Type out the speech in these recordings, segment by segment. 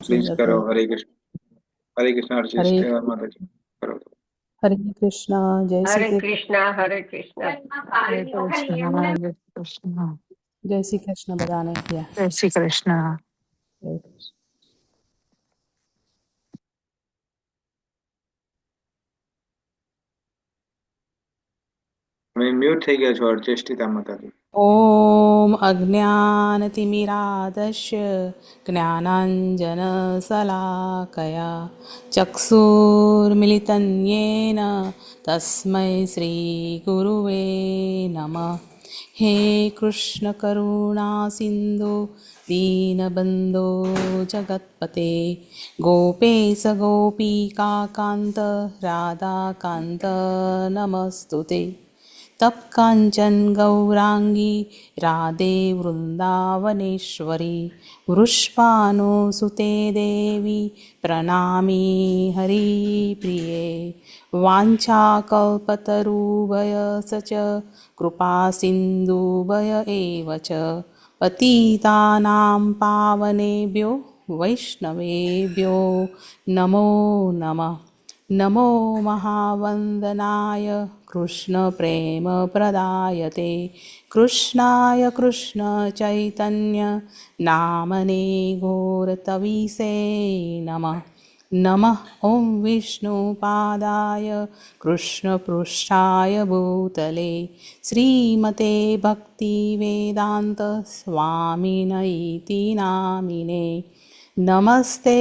Please સુંદર કરો. થયું. હરે કૃષ્ણ. હરે કૃષ્ણ આશીષ હરે માતાજી કરો. હરે કૃષ્ણ. જય હરે શ્રી કૃષ્ણ, હરે કૃષ્ણ. હરે કૃષ્ણ હરે કૃષ્ણ જય શ્રી કૃષ્ણ બધાને. જય શ્રી કૃષ્ણ. તમે મ્યુટ થઈ ગયા છો અર્ચેષ્ટિતા માતાજી. ઓમ અજ્ઞાનતિમિરાધસ્ય જ્ઞાનાંજનશલાકયા ચક્ષુર્મિલિतं येन તસ્मै શ્રીગુરુવે નમઃ. હે કૃષ્ણ કરુણા સિંધુ દીનબંધો જગત્પતે ગોપેશ ગોપિકાકાંત રાધાકાંત નમસ્તુતે. तप कांचन गौरांगी राधे वृंदावनेश्वरी वृषभानुसुते देवी प्रणामी हरिप्रिये वाञ्छाकल्पतरुभयस च कृपा सिन्धुभय एव च पतितानां पावनेभ्यो वैष्णवेभ्यो नमो नमः. नमो महावन्दनाय कृष्णप्रेमप्रदायते कृष्णाय कृष्णचैतन्य नामने घोरतविसे नमः. नमः ॐ विष्णुपादाय कृष्णपृष्ठाय भूतले श्रीमते भक्तिवेदान्त स्वामिनैति नामिने. नमस्ते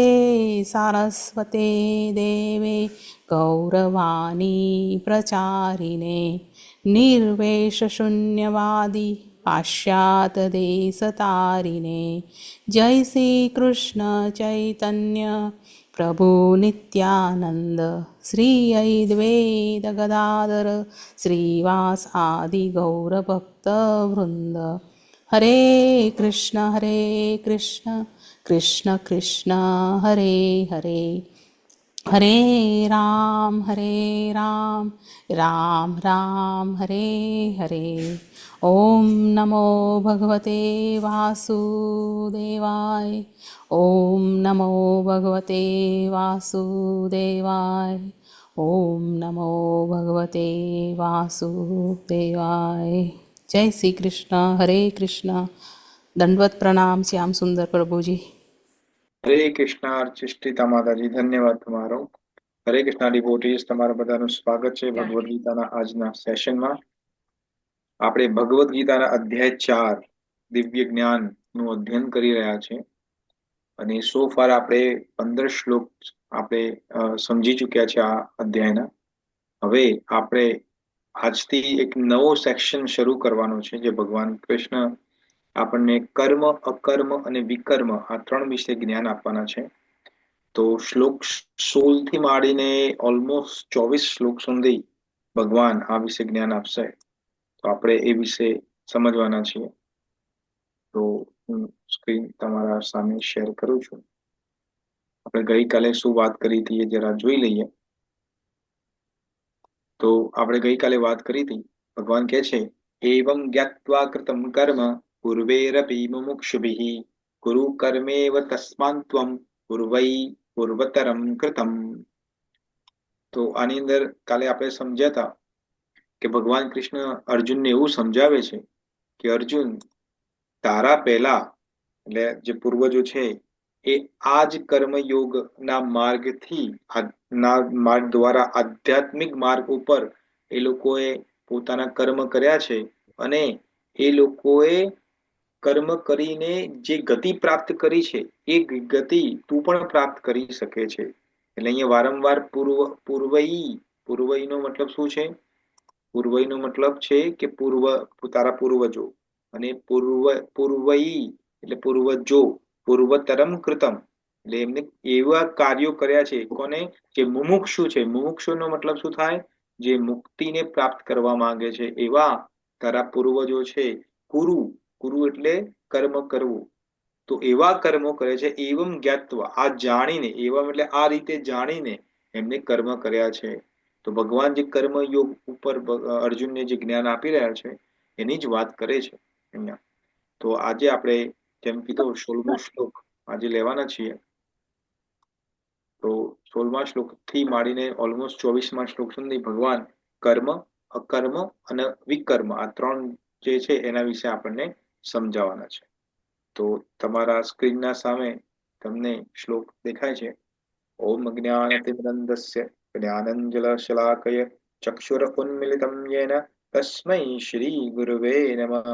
सारस्वते देवे गौरवाणी प्रचारिणे निर्वेशशून्यवादी पाश्चात्यदेशतारिणे. जय श्री कृष्ण चैतन्य प्रभु नित्यानंद श्री अद्वैत गदाधर श्रीवासादि गौरभक्तवृंद. हरे कृष्ण कृष्ण कृष्ण हरे हरे हरे राम राम राम हरे हरे. ओम नमो भगवते वासुदेवाय. ओम नमो भगवते वासुदेवाय. ओम नमो भगवते वासुदेवाय. जय श्री कृष्ण. हरे कृष्ण. दंडवत प्रणाम श्याम सुंदर प्रभु जी. હરે કૃષ્ણ અર્ચેષ્ટિતા માતાજી, ધન્યવાદ તમારો. હરે કૃષ્ણ ડિવોટીઝ, તમારા બધાનું સ્વાગત છે ભગવદ્ ગીતાના આજના સેશનમાં. આપણે ભગવદ્ ગીતાના અધ્યાય 4 દિવ્ય જ્ઞાન નું અધ્યયન કરી રહ્યા છે અને સો ફાર આપણે 15 શ્લોક આપણે સમજી ચૂક્યા છે આ અધ્યાયના. હવે આપણે આજથી એક નવો સેક્શન શરૂ કરવાનો છે જે ભગવાન કૃષ્ણ આપણને કર્મ, અકર્મ અને વિકર્મ આ 3 વિશે જ્ઞાન આપવાના છે. તો શ્લોક 16 થી માંડીને ઓલમોસ્ટ 24 શ્લોક સુધી ભગવાન આ વિશે જ્ઞાન આપશે. તો આપણે એ વિશે સમજવાના છીએ. તો હું સ્ક્રીન તમારા સામે શેર કરું છું. આપણે ગઈકાલે શું વાત કરી હતી એ જરા જોઈ લઈએ. તો આપણે ગઈકાલે વાત કરી હતી, ભગવાન કહે છે એવં જ્ઞાત્વા કૃતમ કર્મ પૂર્વેરપી મુમુક્ષુભિઃ ગુરુ કર્મેવ તસ્માન ત્વમ પૂર્વૈ પૂર્વતરમ કૃતમ. તો આની અંદર કાલે આપણે સમજ્યા હતા કે ભગવાન કૃષ્ણ અર્જુનને એવું સમજાવે છે કે અર્જુન, તારા પહેલા એટલે જે પૂર્વજો છે એ આ જ કર્મયોગ ના માર્ગથી માર્ગ દ્વારા આધ્યાત્મિક માર્ગ ઉપર એ લોકોએ પોતાના કર્મ કર્યા છે અને એ લોકોએ કર્મ કરીને જે ગતિ પ્રાપ્ત કરી છે એ ગતિ તું પણ પ્રાપ્ત કરી શકે છે. એટલે અહીંયા વારંવાર પૂર્વઈ નો મતલબ શું છે? પૂર્વઈ નો મતલબ છે કે તારા પૂર્વજો, અને પૂર્વઈ એટલે પૂર્વજો, પૂર્વતરમ કૃતમ એટલે એમને એવા કાર્યો કર્યા છે. કોને? જે મુમુક્ષુ છે. મુમુક્ષુ નો મતલબ શું થાય? જે મુક્તિને પ્રાપ્ત કરવા માંગે છે એવા તારા પૂર્વજો છે. કુરુ એટલે કર્મ કરવું. તો એવા કર્મો કરે છે. એવમ જ્ઞાત્વા, આ જાણીને, એવમ એટલે આ રીતે જાણીને એમને કર્મ કર્યા છે. તો ભગવાન જે કર્મ યોગ ઉપર અર્જુનને જે જ્ઞાન આપી રહ્યા છે એની જ વાત કરે છે અહીંયા. તો આજે આપણે જેમ કીધું 16મો શ્લોક આજે લેવાના છીએ. તો 16મા શ્લોકથી માંડીને ઓલમોસ્ટ 24મા શ્લોક સુધી ભગવાન કર્મ, અકર્મ અને વિકર્મ આ ત્રણ જે છે એના વિશે આપણને સમજાવવાના છે. તો તમારા સ્ક્રીનના સામે તમને શ્લોક દેખાય છે. ઓમ જ્ઞાનતિમિરન્ધસ્ય જ્ઞાનંજનશલાકય ચક્ષુરુન્મિલિतं येन तस्मै श्री गुरुवे नमः.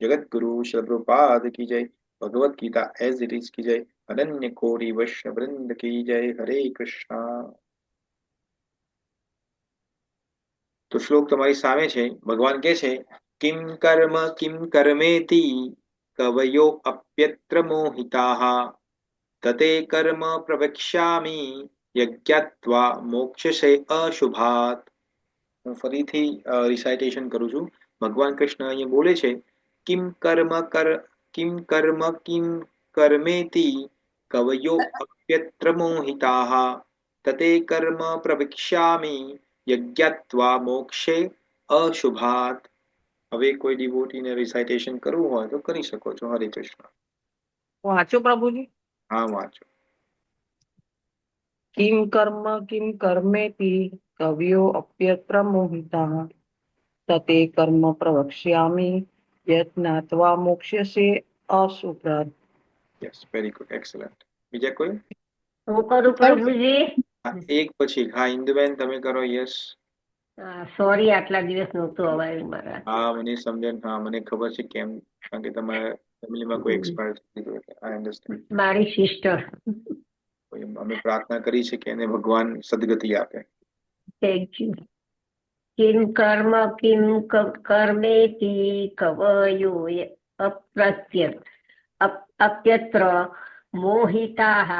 जगद्गुरु शिलप्रभुपाद की जय. Bhagavad Gita as it is की जय. अनन्य कोटि वैष्णव वृंद की जय. हरे कृष्णा. તો શ્લોક તમારી સામે છે. ભગવાન કે છે કિમ કર્મેતિ કવયો અપ્યત્ર મોહિતાઃ તતે કર્મ પ્રવક્ષ્યામિ યજ્ઞાત્વા મોક્ષસે અશુભાત. હું ફરીથી રિસાઇટેશન કરું છું. ભગવાન કૃષ્ણ અહીંયા બોલે છે કિમ કર્મેતિ કવયો અપ્યત્ર મોહિતાઃ તતે કર્મ પ્રવક્ષ્યામિ યજ્ઞાત્વા મોક્ષે અશુભાત. હવે કોઈ ડિવોટીને રિસાઇટેશન કરવું હોય તો કરી શકો છો. હરે કૃષ્ણ. વાંચો પ્રભુજી. હા, વાંચો. કિમ કર્મેતિ કવ્યો અપ્યત્ર મોહિતાઃ તતે કર્મ પ્રવક્ષ્યામિ યજ્ઞાત્વા મોક્ષ્યસે અશુભ્રાત. Yes, very good, excellent. બીજા કોઈ? હું કરું પ્રભુજી. એક પછી હા, ઇન્દુબેન તમે કરો. યસ. સોરી, આટલા દિવસ નહોતું અવાયું મારા. હા, મને સમજણ. હા, મને ખબર છે કેમ, કારણ કે તમારા ફેમિલીમાં કોઈ એક્સપાયર થઈ ગયું એટલે આઈ અન્ડરસ્ટેન્ડ. મારી સિસ્ટર. અમે પ્રાર્થના કરી છે કે એને ભગવાન સદગતિ આપે. Thank you. કિમ કર્મેતિ કવયો અપ્યત્ર મોહિતાઃ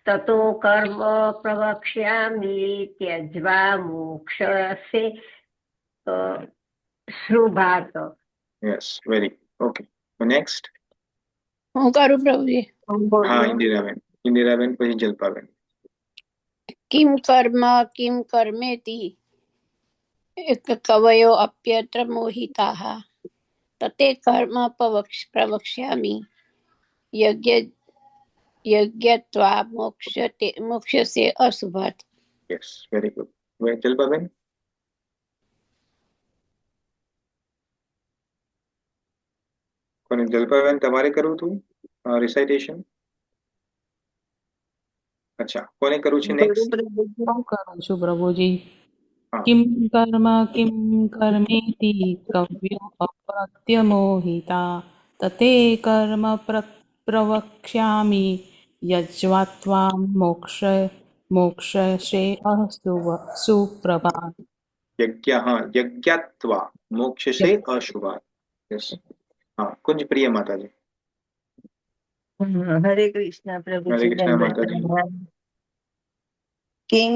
તતો કર્મ પ્રવક્ષ્યામિ ત્યજ્વા મોક્ષસે શુભાત. Yes, very okay. નેક્સ્ટ. હું કરું પ્રભુજી. હા, ઇન્દિરાબેન પછી જલ્પાબેન. કિમ કર્મેતિ કવયો અપ્યત્ર મોહિતાઃ તતે કર્મ પ્રવક્ષ્યામિ યજ્ઞત્વા મોક્ષ્યસે અશુભાત. Yes, very good. જલ્પાબેન. કોને? જલ્પાબેન તમારે કરવું હતું રિસાઇટેશન? અચ્છા, કોને કરવું છે નેક્સ્ટ? હું કરું છું પ્રભુજી. હા. કિમ કર્મેતિ કવ્યો અપ્રત્યમોહિતા તતે કર્મ પ્રવક્ષ્યામિ યજ્વાત્વા મોક્ષસે સુપ્રભાત. યજ્ઞાત્વા મોક્ષસે અશુભાત. યસ. હા, કુંજ પ્રિય માતાજી. હરે કૃષ્ણ હરે પ્રભુજી. કૃષ્ણ માતાજી. કિમ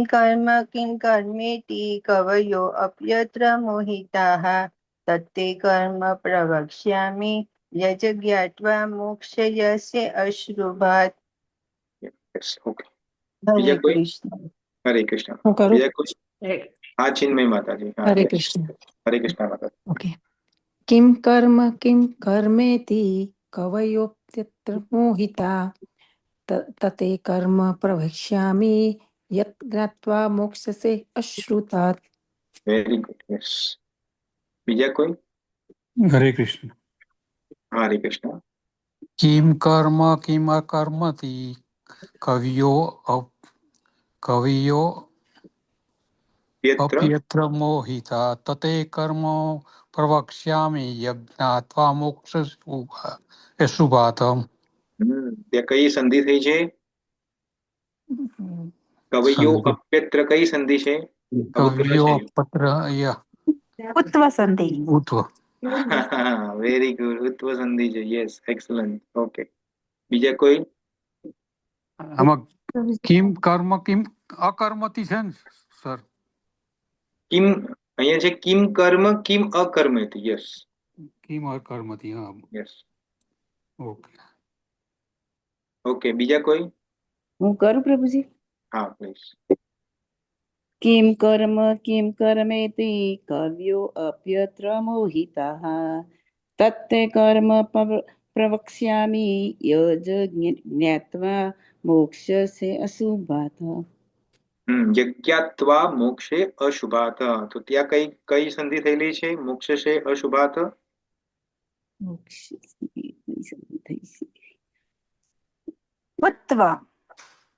કર્મેતિ કવયો અપ્યત્ર મોહિતાઃ તત્તે કર્મ પ્રવક્ષ્યામિ યજ્ઞાત્વા મોક્ષયસે અશ્રુભાત. Yes, okay. હરે બીજા કોઈ? કૃષ્ણ. હરે કૃષ્ણ. હું કરું? બીજા કોઈ? હા, ચિન્મય માતાજી. હા, હરે yes. કૃષ્ણ. હરે કૃષ્ણ માતાજી. ઓકે. કિમ કર્મેતિ કવયોપ્યત્ર મોહિતા તતે કર્મ પ્રવક્ષ્યામિ યજ્ઞાત્વા મોક્ષસે અશ્રુતાત. Very good. યસ. બીજા કોઈ? હરે કૃષ્ણ. હા, હરે કૃષ્ણ. કિમ અકર્મતિ કવિયો યત્ર અપ્યત્ર મોહિતા તતે કર્મ પ્રવક્ષ્યામિ યજ્ઞાત્વા મોક્ષ શુભાતમ. ત્યાં કઈ સંધિ થઈ છે? કવયો અપ્યત્ર કઈ સંધિ છે? કવિયો અપત્ર ઉત્વ સંધિ. ઉત્વ. Very good. ઉત્વ સંધિ છે. Yes, excellent. ઓકે. બીજા કોઈ? આમાં કિમ અકર્મતી છે ને સર? કિમ અહીંયા છે કિમ કર્મ કિમ અકર્મેતિ. યસ, કિમ અકર્મતી. હા, યસ. ઓકે. ઓકે, બીજા કોઈ? હું કરું પ્રભુજી. હા, પ્લીઝ. કિમ કર્મેતિ કવ્યો અપ્યત્ર મોહિતાઃ તત્તે કર્મ પ્રવક્ષ્યામિ યજ્ઞાત્વા मोक्ष से अशुभात યજ્ઞાત્વા મોક્ષે અશુભાત. તો ત્યાં કઈ સંધિ થયેલી છે મોક્ષ છે અશુભાત? मोक्ष से થઈ છે ઉત્વ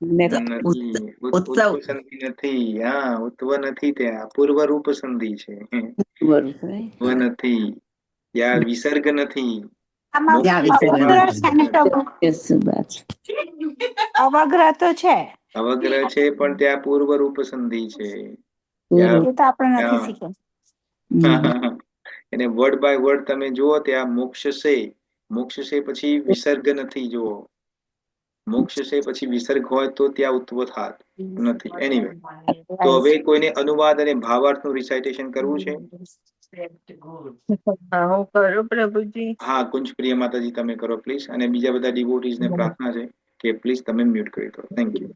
નથી. ઉત્વ સંધિ નથી. હા, ઉત્વ નથી, ત્યાં પૂર્વરૂપ સંધિ છે. ઉત્વ નથી, ત્યાં વિસર્ગ નથી. આમાં અવગ્રહ છે ને પ્રભુ? અશુભાત અવગ્રહ તો છે, અવગ્રહ છે પણ ત્યાં પૂર્વરૂપ સંધિ છે. એ તો આપણે નથી શીખ્યા. એને વર્ડ બાય વર્ડ તમે જુઓ, ત્યાં મોક્ષ છે પછી વિસર્ગ નથી. જુઓ, મોક્ષ છે પછી વિસર્ગ હોય તો ત્યાં ઉત્વ થાત નથી. એનીવે, તો હવે કોઈને અનુવાદ અને ભાવાર્થનું રિસાઇટેશન કરવું છે? હા, હું કરું પ્રભુજી. હા, કુંજ પ્રિય માતાજી, તમે કરો પ્લીઝ. અને બીજા બધા ડિવોટીઝ ને પ્રાર્થના છે કે પ્લીઝ તમે મ્યુટ કરી દો. Thank you.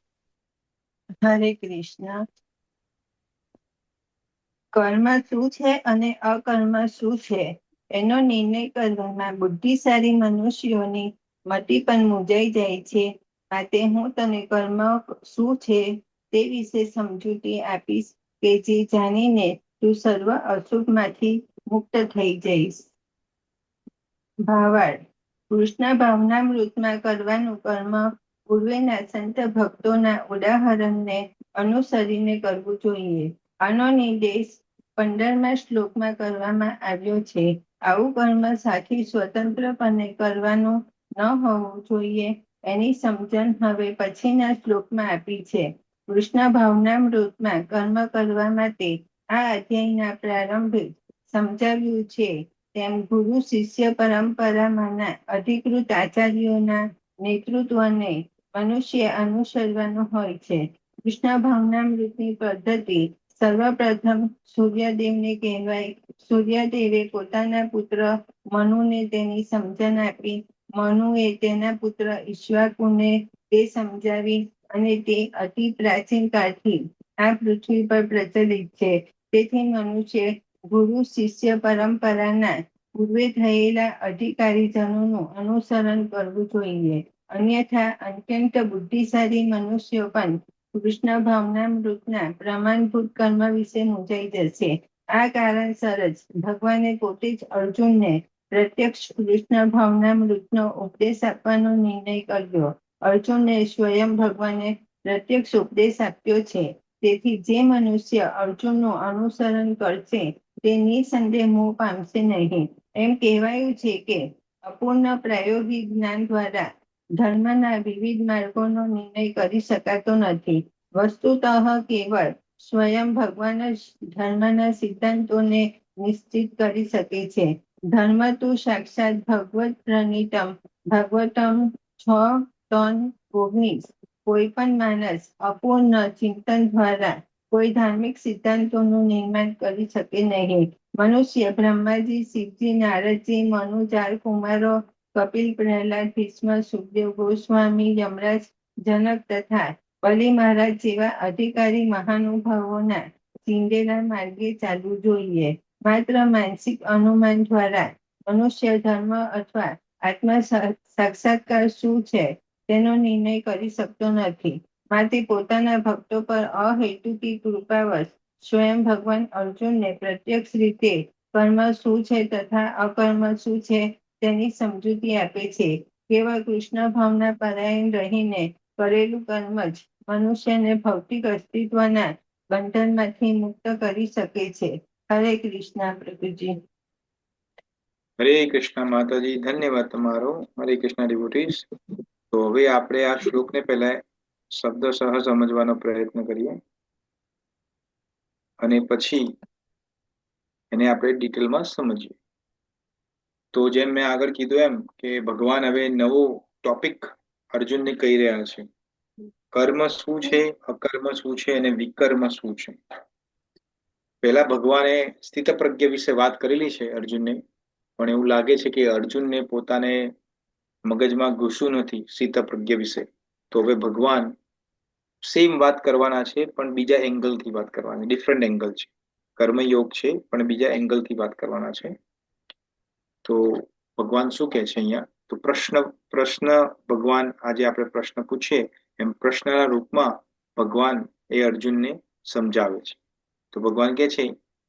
હરે કૃષ્ણ. કર્મ શું છે અને અકર્મ શું છે એનો નિર્ણય કરવામાં બુદ્ધિશાળી મનુષ્યોની મતિ પણ મૂંઝાઈ જાય છે. માટે હું તને કર્મ શું છે તે વિશે સમજૂતી આપીશ કે જે જાણીને તું સર્વ અશુભમાંથી મુક્ત થઈ જઈશ. ભાવાર્થ. કૃષ્ણ ભાવનામૃતમાં કરવાનું કર્મ પૂર્વેના સંત ભક્તોના ઉદાહરણને અનુસરીને કરવું જોઈએ. આનો નિર્દેશ 15મા શ્લોકમાં કરવામાં આવ્યો છે. આવું કર્મ સાથી સ્વતંત્રપણે કરવાનું ન હોવું જોઈએ એની સમજણ હવે પછીના શ્લોકમાં આપી છે. કૃષ્ણ ભાવનામૃતમાં કર્મ કરવા માટે આ અધ્યાયના પ્રારંભે સમજાવ્યું છે તેમ ગુરુ શિષ્ય પરંપરામાંના અધિકૃત આચાર્યોના નેતૃત્વને મનુષ્ય અનુસરવાનું હોય છે. કૃષ્ણ ભાવનામૃતની પદ્ધતિ સર્વપ્રથમ સૂર્યદેવને કહેવાય. સૂર્યદેવે પોતાના પુત્ર મનુને તેની સમજણ આપી. મનુએ તેના પુત્ર ઈક્ષ્વાકુને તે સમજાવી અને તે અતિ પ્રાચીન કાળથી આ પૃથ્વી પર પ્રચલિત છે. તેથી મનુષ્ય ગુરુ શિષ્ય પરંપરાના પૂર્વે થયેલા અધિકારીજનોનું અનુસરણ કરવું જોઈએ. અન્યથા અત્યંત બુદ્ધિશાળી મનુષ્યો પણ કૃષ્ણ ભાવનામૃતના પ્રમાણભૂત કર્મ વિશે મૂંઝાઈ જશે. આ કારણસર જ ભગવાને પોતે જ અર્જુનને પ્રત્યક્ષ કૃષ્ણ ભાવનામૃતનો ઉપદેશ આપવાનો નિર્ણય કર્યો. અર્જુનને સ્વયં ભગવાને પ્રત્યક્ષ ઉપદેશ આપ્યો છે. તેથી જે મનુષ્ય અર્જુનનું અનુસરણ કરશે તે નિસંદેહ મોહ પામશે નહીં. એમ કહેવાયું છે કે અપૂર્ણ પ્રાયોગિક જ્ઞાન દ્વારા ધર્મના વિવિધ માર્ગોનો નિર્ણય કરી શકાતો નથી. વસ્તુતઃ કેવળ સ્વયં ભગવાન જ ધર્મના સિદ્ધાંતોને નિશ્ચિત કરી શકે છે. ધર્મ તો સાક્ષાત ભગવત પ્રણીતમ ભાગવતમ 6:19. કોઈ પણ માણસ અપૂર્ણ ચિંતન દ્વારા કોઈ ધાર્મિક સિદ્ધાંતોનું નિર્માણ કરી શકે નહીં. મનુષ્ય બ્રહ્માજી, શિવજી, નારદજી, મનુ, 4 કુમારો, કપિલ, પ્રહલાદ, ભીષ્મ, સુખદેવ ગોસ્વામી, યમરાજ, જનક તથા બલિ મહારાજ જેવા અધિકારી મહાનુભાવોના ચીંધેલા માર્ગે ચાલવું જોઈએ. માત્ર માનસિક અનુમાન દ્વારા મનુષ્ય ધર્મ અથવા આત્મા સાક્ષાત્કાર શું છે તેનો નિર્ણય કરી શકતો નથી. માટે પોતાના ભક્તો પર અહેતુકી કૃપાવશ સ્વયં ભગવાન અર્જુનને પ્રત્યક્ષ રીતે કર્મ શું છે તથા અકર્મ શું છે તેની સમજૂતી આપે છે. કેવળ કૃષ્ણ ભાવના પરાયણ રહીને કરેલું કર્મ જ મનુષ્યને ભૌતિક અસ્તિત્વના બંધનમાંથી મુક્ત કરી શકે છે. હરે કૃષ્ણ પ્રભુજી. હરે કૃષ્ણ માતાજી, ધન્યવાદ તમારો. હરે કૃષ્ણ ડિવોટીઝ. તો હવે આપણે આ શ્લોકને પહેલા શબ્દસહ સમજવાનો પ્રયત્ન કરીએ અને પછી એને આપણે ડિટેલમાં સમજીએ. તો જેમ મેં આગળ કીધું એમ કે ભગવાન હવે નવો ટોપિક અર્જુનને કહી રહ્યા છે. કર્મ શું છે, અકર્મ શું છે અને વિકર્મ શું છે. પહેલા ભગવાને સ્થિતપ્રજ્ઞ વિશે વાત કરેલી છે અર્જુનને, પણ એવું લાગે છે કે અર્જુનને પોતાને મગજમાં ઘૂસ્યું નથી સ્થિતપ્રજ્ઞ વિશે. તો હવે ભગવાન સેમ વાત કરવાના છે પણ બીજા એંગલથી વાત કરવાની. ડિફરન્ટ એંગલ છે. કર્મયોગ છે પણ બીજા એંગલથી વાત કરવાના છે. તો ભગવાન શું કહે છે અહીંયા? તો પ્રશ્ન ભગવાન આજે આપણે પ્રશ્ન પૂછીએ એમ પ્રશ્નના રૂપમાં ભગવાન એ અર્જુનને સમજાવે છે. તો ભગવાન કહે છે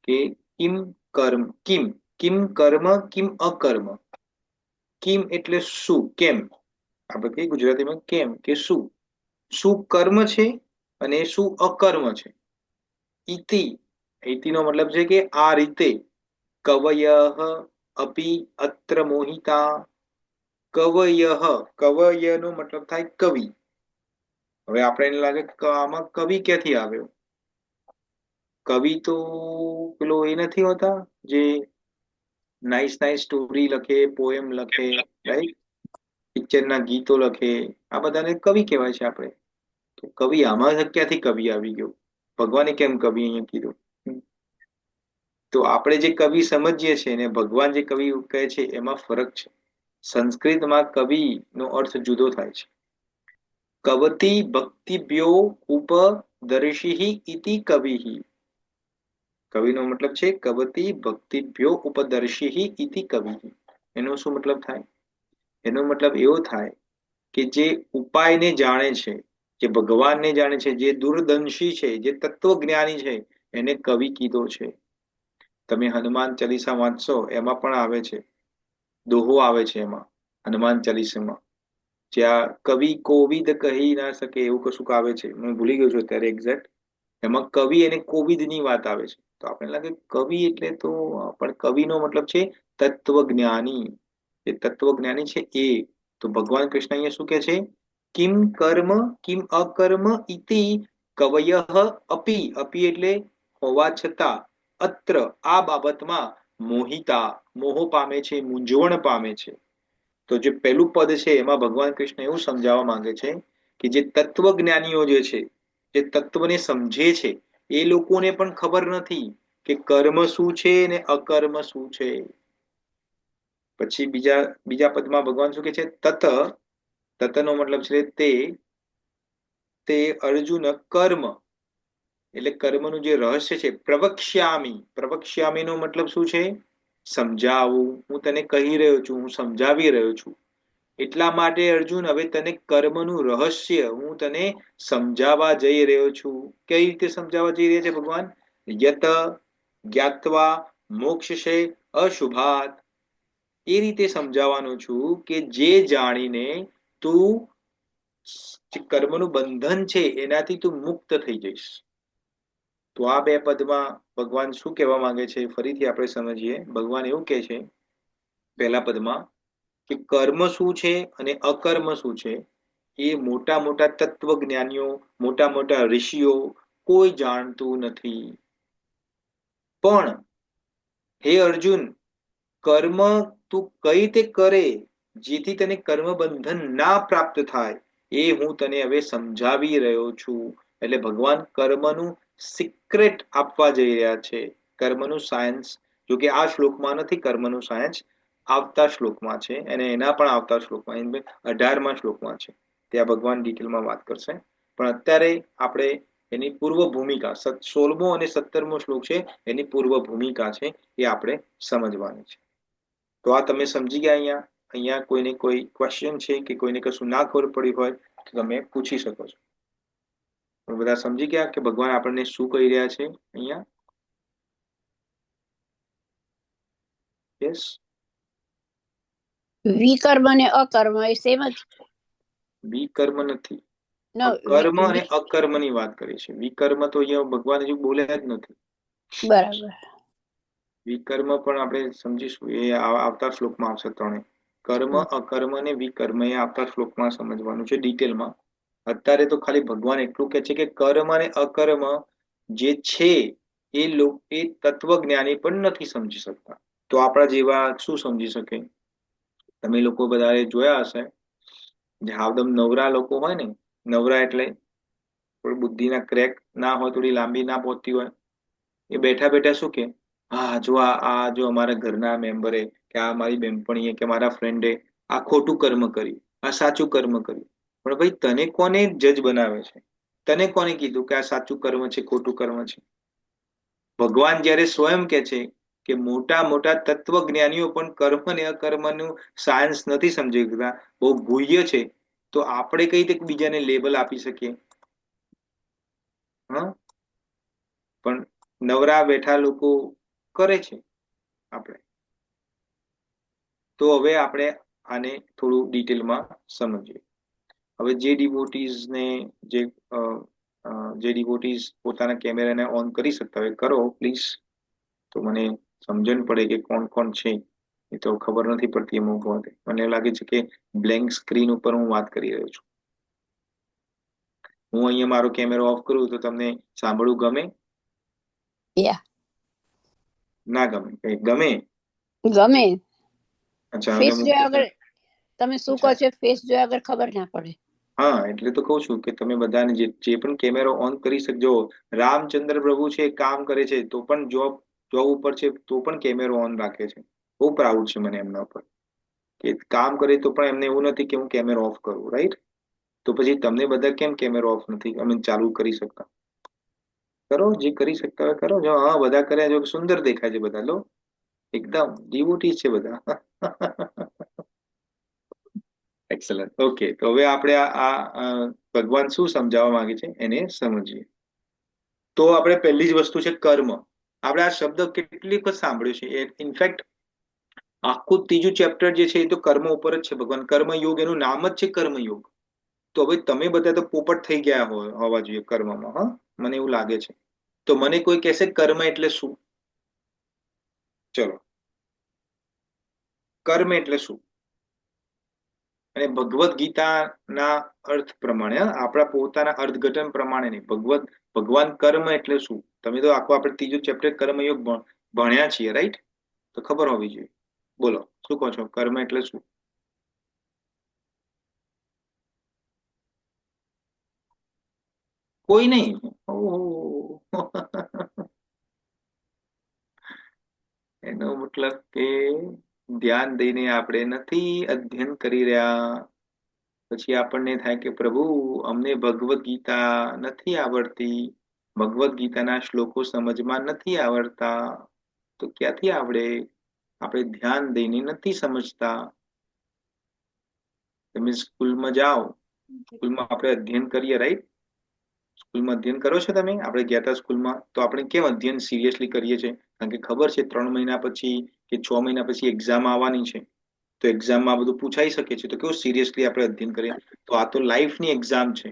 કે કિમ કર્મ કિમ કિમ કર્મ કિમ અકર્મ. કિમ એટલે શું, કેમ. આપણે કહીએ ગુજરાતીમાં કેમ કે શું, શું કર્મ છે અને શું અકર્મ છે. ઇતિ, ઇતિનો મતલબ છે કે આ રીતે. કવયઃ અપી અત્ર મોહિતા. કવયઃ, કવયનો મતલબ થાય કવિ. હવે આપણે એને લાગે કે આમાં કવિ ક્યાંથી આવ્યો. કવિ તો પેલો એ નથી હોતા જે નાઇસ નાઇસ સ્ટોરી લખે, પોએમ લખે, રાઈટ, પિક્ચરના ગીતો લખે, આ બધાને કવિ કહેવાય છે આપણે. તો કવિ આમાં ક્યાંથી કવિ આવી ગયો, ભગવાને કેમ કવિ અહીંયા કીધું. તો આપણે જે કવિ સમજીએ છીએ ને ભગવાન જે કવિ કહે છે એમાં ફરક છે. સંસ્કૃતમાં કવિ નો અર્થ જુદો થાય છે. કવતી ભક્તિભ્યો ઉપદર્શિ ઇતિ કવિઃ. કવિનો મતલબ છે કવતી ભક્તિભ્યો ઉપદર્શિ ઇતિ કવિઃ. એનો શું મતલબ થાય? એનો મતલબ એવો થાય કે જે ઉપાયને જાણે છે, જે ભગવાનને જાણે છે, જે દૂરદંશી છે, જે તત્વજ્ઞાની છે, એને કવિ કીધો છે. તમે હનુમાન ચાલીસા વાંચશો એમાં પણ આવે છે, દોહો આવે છે એમાં હનુમાન ચાલીસામાં, જ્યાં કવિ કોવિદ કહી ના શકે એવું કશુંક આવે છે, હું ભૂલી ગયો છું અત્યારે એક્ઝેક્ટ. એમાં કવિ અને કોવિદની વાત આવે છે. તો આપણે લાગે કવિ એટલે તો, પણ કવિનો મતલબ છે તત્વજ્ઞાની. જે તત્વજ્ઞાની છે એ. તો ભગવાન કૃષ્ણ અહીંયા શું કે છે? કિમ કર્મ કિમ અકર્મ ઇતિ કવયઃ અપી. અપી એટલે હોવા છતાં, અત્ર આ બાબતમાં મોહિતા મોહ પામે છે, મૂંઝવણ પામે છે. તો જે પહેલું પદ છે એમાં ભગવાન કૃષ્ણ એવું સમજાવવા માંગે છે કે જે તત્વજ્ઞાનીઓ જે છે, જે તત્વને સમજે છે, એ લોકોને પણ ખબર નથી કે કર્મ શું છે ને અકર્મ શું છે. પછી બીજા બીજા પદમાં ભગવાન શું કે છે? તત, તતનો મતલબ છે તે અર્જુન કર્મ એટલે કર્મનું જે રહસ્ય છે, પ્રવક્ષ્યામી. પ્રવક્ષ્યામીનો મતલબ શું છે? સમજાવું. હું તને કહી રહ્યો છું, હું સમજાવી રહ્યો છું. એટલા માટે અર્જુન હવે તને કર્મનું રહસ્ય હું તને સમજાવવા જઈ રહ્યો છું. કઈ રીતે સમજાવવા જઈ રહ્યા છે ભગવાન? યત જ્ઞાત્વા મોક્ષશે અશુભાત. એ રીતે સમજાવવાનો છું કે જે જાણીને તું જે કર્મનું બંધન છે એનાથી તું મુક્ત થઈ જઈશ. તો આ બે પદમાં ભગવાન શું કહેવા માંગે છે ફરીથી આપણે સમજીએ. ભગવાન એવું કહે છે પહેલા પદમાં કે કર્મ શું છે અને અકર્મ શું છે એ મોટા મોટા તત્વજ્ઞાનીઓ, મોટા મોટા ઋષિઓ કોઈ જાણતું નથી. પણ હે અર્જુન, કર્મ તું કઈ રીતે કરે જેથી તને કર્મ બંધન ના પ્રાપ્ત થાય એ હું તને હવે સમજાવી રહ્યો છું. એટલે ભગવાન કર્મનું સિક્રેટ આપવા જઈ રહ્યા છે, કર્મનું સાયન્સ. જો કે આ શ્લોકમાં નથી કર્મનું સાયન્સ, આવતા શ્લોકમાં છે, અને એના પણ આવતા શ્લોકમાં 18મા શ્લોકમાં છે. ત્યાં ભગવાન ડિટેલમાં વાત કરશે. પણ અત્યારે આપણે એની પૂર્વ ભૂમિકા 16મો અને 17મો શ્લોક છે, એની પૂર્વ ભૂમિકા છે, એ આપણે સમજવાની છે. તો આ તમે સમજી ગયા? અહીંયા કોઈને કોઈ ક્વેશ્ચન છે કે કોઈને કશું ના ખબર પડી હોય તો તમે પૂછી શકો છો. બધા સમજી ગયા કે ભગવાન આપણને શું કહી રહ્યા છે અહીંયા? યસ. વિકર્મ અને અકર્મ એ સેમ જ. વિકર્મ નથી, No, કર્મ અને અકર્મની વાત કરી છે. વિકર્મ તો અહીંયા ભગવાન હજુ બોલ્યા જ નથી. બરાબર. વિકર્મ પણ આપણે સમજીશું, એ આવતા શ્લોકમાં આવશે ત્રણે. કર્મ, અકર્મ અને વિકર્મ એ આવતા શ્લોકમાં સમજવાનું છે ડિટેલમાં. અત્યારે તો ખાલી ભગવાન એટલું કહે છે કે કર્મ અને અકર્મ જે છે એ તત્વજ્ઞાની પણ નથી સમજી શકતા. તો આપણા જેવા શું સમજી શકે? તમે લોકો બધા જોયા હશે જે હાવદમ નવરા લોકો હોય ને, નવરા એટલે થોડી બુદ્ધિના ક્રેક ના હોય, થોડી લાંબી ના પહોંચતી હોય, એ બેઠા બેઠા શું કે, હા જો આ જો અમારા ઘરના મેમ્બરે કે આ મારી બેનપણીએ કે મારા ફ્રેન્ડે આ ખોટું કર્મ કર્યું, આ સાચું કર્મ કર્યું. પણ ભાઈ તને કોને જજ બનાવે છે? તને કોને કીધું કે આ સાચું કર્મ છે, ખોટું કર્મ છે? ભગવાન જ્યારે સ્વયં કે છે કે મોટા મોટા તત્વજ્ઞાનીઓ પણ કર્મ અને અકર્મનું સાયન્સ નથી સમજી શકતા, બહુ ગુહ્ય છે, તો આપણે કઈ રીતે બીજાને લેબલ આપી શકીએ? હા, પણ નવરા બેઠા લોકો કરે છે આપણે. તો હવે આપણે આને થોડું ડિટેલમાં સમજીએ. હવે જે ડિવોટીઝને જે ડિવોટીઝ પોતાના કેમેરાને ઓન કરી શકતા હોય કરો પ્લીઝ, તો મને સમજણ પડે કે કોણ કોણ છે. એ તો ખબર નથી પડતી અમુક વખતે. મને લાગે છે કે બ્લેન્ક સ્ક્રીન ઉપર હું વાત કરી રહ્યો છું. હું અહીંયા મારો કેમેરો ઓફ કરું તો તમને સાંભળવું ગમે? યા ના ગમે? ગમે? ગમે. અચ્છા, ફેસ એટલે જોયા વગર તમે શું કહો છો ફેસ જોયા વગર ખબર ના પડે. હા, એટલે તો કહું છું કે તમે બધાને જે પણ કેમેરો ઓન કરી શકજો. રામચંદ્ર પ્રભુ છે, કામ કરે છે, તો પણ જોબ ઉપર છે, તો પણ કેમેરો ઓન રાખે છે. બહુ પ્રાઉડ છે મને એમના ઉપર કે કામ કરે તો પણ એમને એવું નથી કે હું કેમેરો ઓફ કરું, રાઈટ? તો પછી તમને બધા કેમ કેમેરો ઓફ નથી અમે ચાલુ કરી શકતા? કરો, જે કરી શકતા હોય કરો. જો હા બધા કર્યા જો સુંદર દેખાય છે બધા. લો, એકદમ ડિવોટી છે બધા. એક્સલન્ટ. ઓકે, તો હવે આપણે આ ભગવાન શું સમજાવવા માંગે છે એને સમજીએ. તો આપણે પહેલી જ વસ્તુ છે કર્મ. આપણે આ શબ્દ કેટલી વખત સાંભળ્યો છે. ઇનફેક્ટ આખું ત્રીજું ચેપ્ટર જે છે એ તો કર્મ ઉપર જ છે. ભગવાન કર્મયોગ, એનું નામ જ છે કર્મયોગ. તો હવે તમે બધા તો પોપટ થઈ ગયા હોવા જોઈએ કર્મમાં. હા, મને એવું લાગે છે. તો મને કોઈ કહેશે કર્મ એટલે શું? ચલો, કર્મ એટલે શું? અને ભગવદ્ ગીતાના અર્થ પ્રમાણે, આપણા પોતાના અર્થઘટન પ્રમાણે નહીં, ભગવાન કર્મ એટલે શું? તમે તો આખું આપણે ત્રીજું ચેપ્ટર કર્મયોગ ભણ્યા છીએ, રાઈટ? તો ખબર હોવી જોઈએ. બોલો, શું કહો છો? કર્મ એટલે શું? કોઈ નહીં? એનો મતલબ કે ધ્યાન દઈને આપણે નથી અધ્યયન કરી રહ્યા. પછી આપણને થાય કે પ્રભુ અમને ભગવદ્ ગીતા નથી આવડતી, ભગવદ્ ગીતાના શ્લોકો સમજમાં નથી આવડતા. તો ક્યાંથી આવડે? આપણે ધ્યાન દઈને નથી સમજતા. તમે સ્કૂલમાં જાઓ, સ્કૂલમાં આપણે અધ્યયન કરીએ, રાઈટ? સ્કૂલમાં અધ્યયન કરો છો તમે? આપણે ગયા હતા સ્કૂલમાં, તો આપણે કેમ અધ્યયન સિરિયસલી કરીએ છીએ? કારણ કે ખબર છે 3 મહિના પછી કે 6 મહિના પછી એક્ઝામ આવવાની છે. તો એક્ઝામમાં બધું પૂછાઈ શકે છે. તો કેવું સિરિયસલી આપણે અધ્યયન કરીએ? તો આ તો લાઈફની એક્ઝામ છે.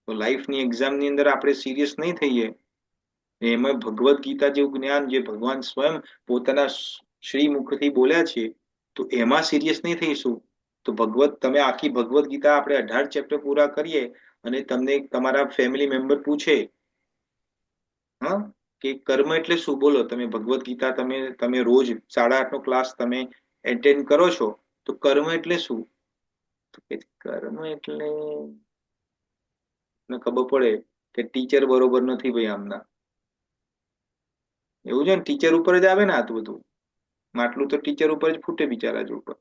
તો લાઈફની એક્ઝામની અંદર આપણે સિરિયસ નહીં થઈએ. એમાં ભગવદ્ ગીતા જેવું જ્ઞાન જે ભગવાન સ્વયં પોતાના શ્રી મુખથી બોલ્યા છે, તો એમાં સિરિયસ નહીં થઈશું તો તમે આખી ભગવદ્ ગીતા આપણે 18 ચેપ્ટર પૂરા કરીએ અને તમને તમારા ફેમિલી મેમ્બર પૂછે, હા, કે કર્મ એટલે શું? બોલો, તમે ભગવદ્ ગીતા તમે રોજ 8:30 નો ક્લાસ તમે એટેન્ડ કરો છો, તો કર્મ એટલે શું? તો કે કર્મ એટલે ખબર પડે કે ટીચર બરોબર નથી ભાઈ આમના. એવું છે ને, ટીચર ઉપર જ આવે ને આ તો બધું. માટલું તો ટીચર ઉપર જ ફૂટે બિચારા જ ઉપર.